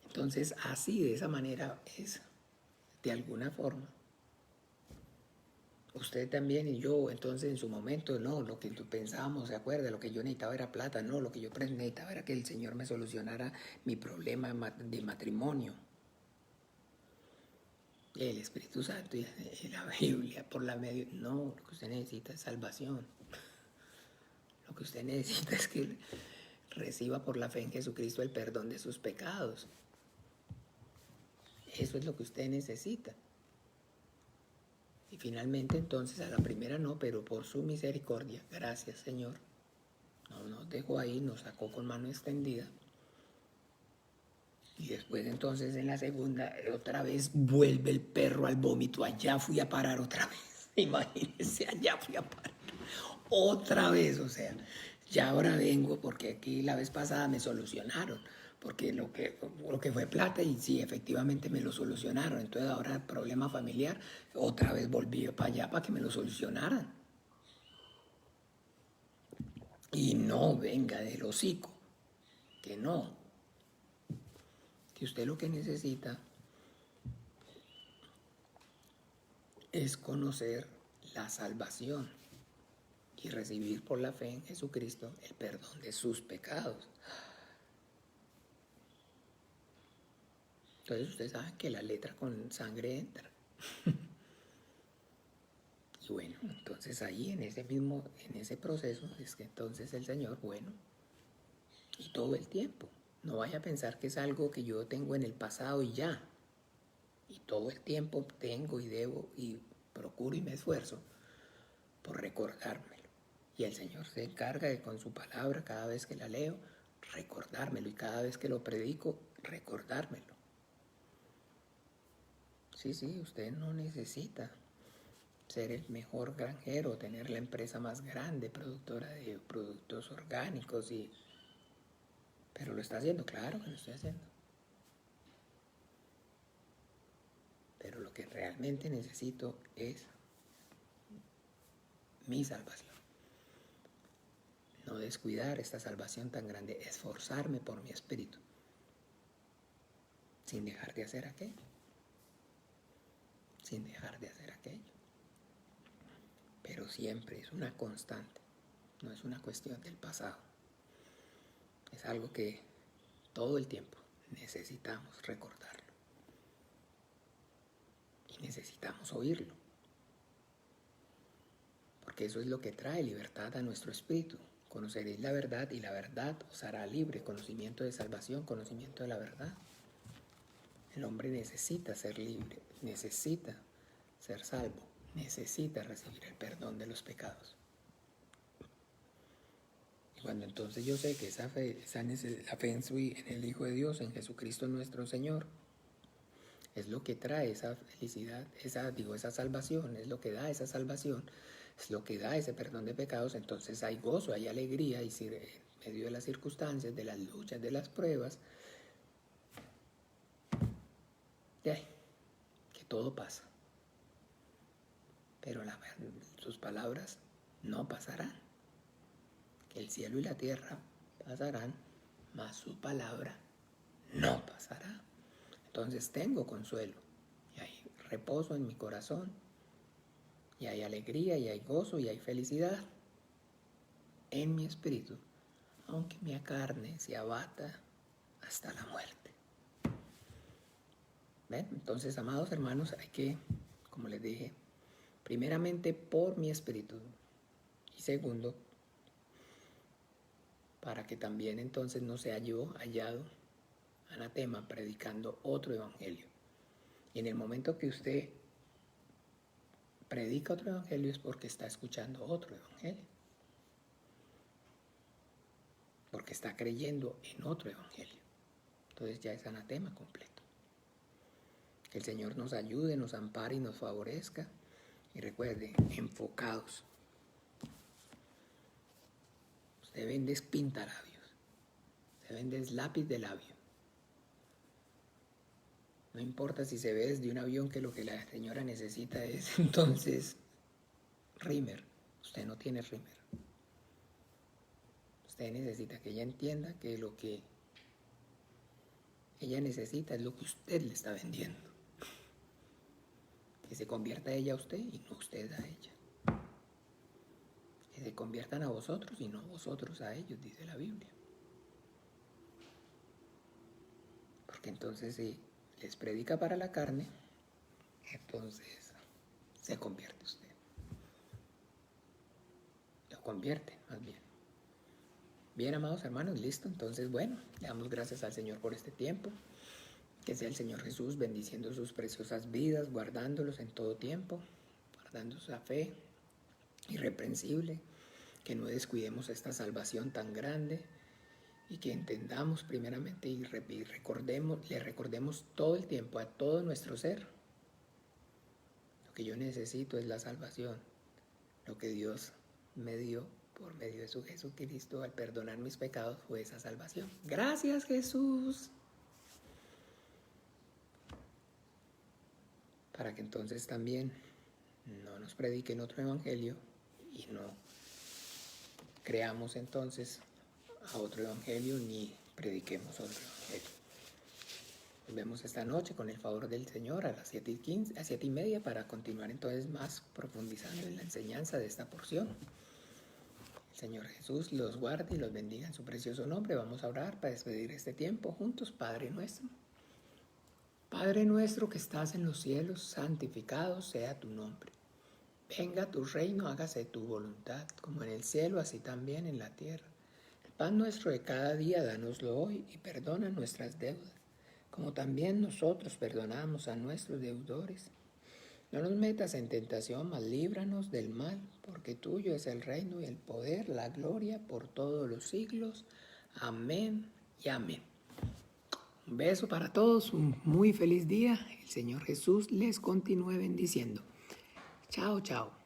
Entonces, así, de esa manera es, de alguna forma. Usted también y yo, entonces en su momento, no, lo que pensábamos, ¿se acuerda? Lo que yo necesitaba era plata, no, lo que yo necesitaba era que el Señor me solucionara mi problema de matrimonio. El Espíritu Santo y la Biblia por la medio. No, lo que usted necesita es salvación. Lo que usted necesita es que reciba por la fe en Jesucristo el perdón de sus pecados. Eso es lo que usted necesita. Y finalmente entonces a la primera no, pero por su misericordia, gracias Señor, no nos dejó ahí, nos sacó con mano extendida. Y después entonces en la segunda, otra vez vuelve el perro al vómito, allá fui a parar otra vez. Imagínense, allá fui a parar otra vez, o sea, ya ahora vengo porque aquí la vez pasada me solucionaron, porque lo que fue plata y sí, efectivamente me lo solucionaron. Entonces ahora el problema familiar, otra vez volví para allá para que me lo solucionaran. Y no venga del hocico, que no, que usted lo que necesita es conocer la salvación y recibir por la fe en Jesucristo el perdón de sus pecados. Entonces ustedes saben que la letra con sangre entra. Y bueno, entonces ahí en ese proceso es que entonces el Señor, bueno, y todo el tiempo, no vaya a pensar que es algo que yo tengo en el pasado y ya. Y todo el tiempo tengo y debo y procuro y me esfuerzo por recordármelo. Y el Señor se encarga de con su palabra, cada vez que la leo, recordármelo. Y cada vez que lo predico, recordármelo. Sí, sí, usted no necesita ser el mejor granjero, tener la empresa más grande, productora de productos orgánicos, pero lo está haciendo, claro que lo estoy haciendo. Pero lo que realmente necesito es mi salvación. No descuidar esta salvación tan grande, esforzarme por mi espíritu, sin dejar de hacer aquello. Sin dejar de hacer aquello. pero siempre es una constante, no es una cuestión del pasado. Es algo que todo el tiempo necesitamos recordarlo y necesitamos oírlo, porque eso es lo que trae libertad a nuestro espíritu. Conoceréis la verdad y la verdad os hará libre. Conocimiento de salvación, conocimiento de la verdad. El hombre necesita ser libre, necesita ser salvo, necesita recibir el perdón de los pecados. Y cuando entonces yo sé que esa fe en el Hijo de Dios, en Jesucristo nuestro Señor, es lo que trae esa felicidad, esa salvación, es lo que da esa salvación, es lo que da ese perdón de pecados, entonces hay gozo, hay alegría, y si en medio de las circunstancias, de las luchas, de las pruebas, que todo pasa. Pero sus palabras no pasarán. Que el cielo y la tierra pasarán, mas su palabra no pasará. Entonces tengo consuelo, y hay reposo en mi corazón, y hay alegría, y hay gozo, y hay felicidad en mi espíritu, aunque mi carne se abata hasta la muerte. ¿Ven? Entonces, amados hermanos, hay que, como les dije, primeramente por mi espíritu, y segundo, para que también entonces no sea yo hallado anatema predicando otro evangelio. Y en el momento que usted predica otro evangelio es porque está escuchando otro evangelio, porque está creyendo en otro evangelio. Entonces ya es anatema completo. Que el Señor nos ayude, nos ampare y nos favorezca. Y recuerde, enfocados. Usted vende pintalabios, usted vende lápiz de labio. No importa si se ve desde un avión que lo que la señora necesita es entonces rímer. Usted no tiene rímer. Usted necesita que ella entienda que lo que ella necesita es lo que usted le está vendiendo. Que se convierta ella a usted y no usted a ella. Que se conviertan a vosotros y no vosotros a ellos, dice la Biblia. Porque entonces si les predica para la carne, entonces se convierte usted. Lo convierte, más bien. Bien, amados hermanos, listo. Entonces, bueno, le damos gracias al Señor por este tiempo. Que sea el Señor Jesús bendiciendo sus preciosas vidas, guardándolos en todo tiempo, guardando esa fe irreprensible, que no descuidemos esta salvación tan grande y que entendamos primeramente y le recordemos todo el tiempo a todo nuestro ser. Lo que yo necesito es la salvación, lo que Dios me dio por medio de su Jesucristo al perdonar mis pecados fue esa salvación. Gracias, Jesús. Para que entonces también no nos prediquen otro evangelio y no creamos entonces a otro evangelio ni prediquemos otro evangelio. Nos vemos esta noche con el favor del Señor a las 7:15, a 7:30 para continuar entonces más profundizando en la enseñanza de esta porción. El Señor Jesús los guarde y los bendiga en su precioso nombre. Vamos a orar para despedir este tiempo juntos. Padre nuestro. Padre nuestro que estás en los cielos, santificado sea tu nombre. Venga tu reino, hágase tu voluntad, como en el cielo, así también en la tierra. El pan nuestro de cada día, dánoslo hoy y perdona nuestras deudas, como también nosotros perdonamos a nuestros deudores. No nos metas en tentación, mas líbranos del mal, porque tuyo es el reino y el poder, la gloria por todos los siglos. Amén y amén. Un beso para todos, un muy feliz día. El Señor Jesús les continúe bendiciendo. Chao, chao.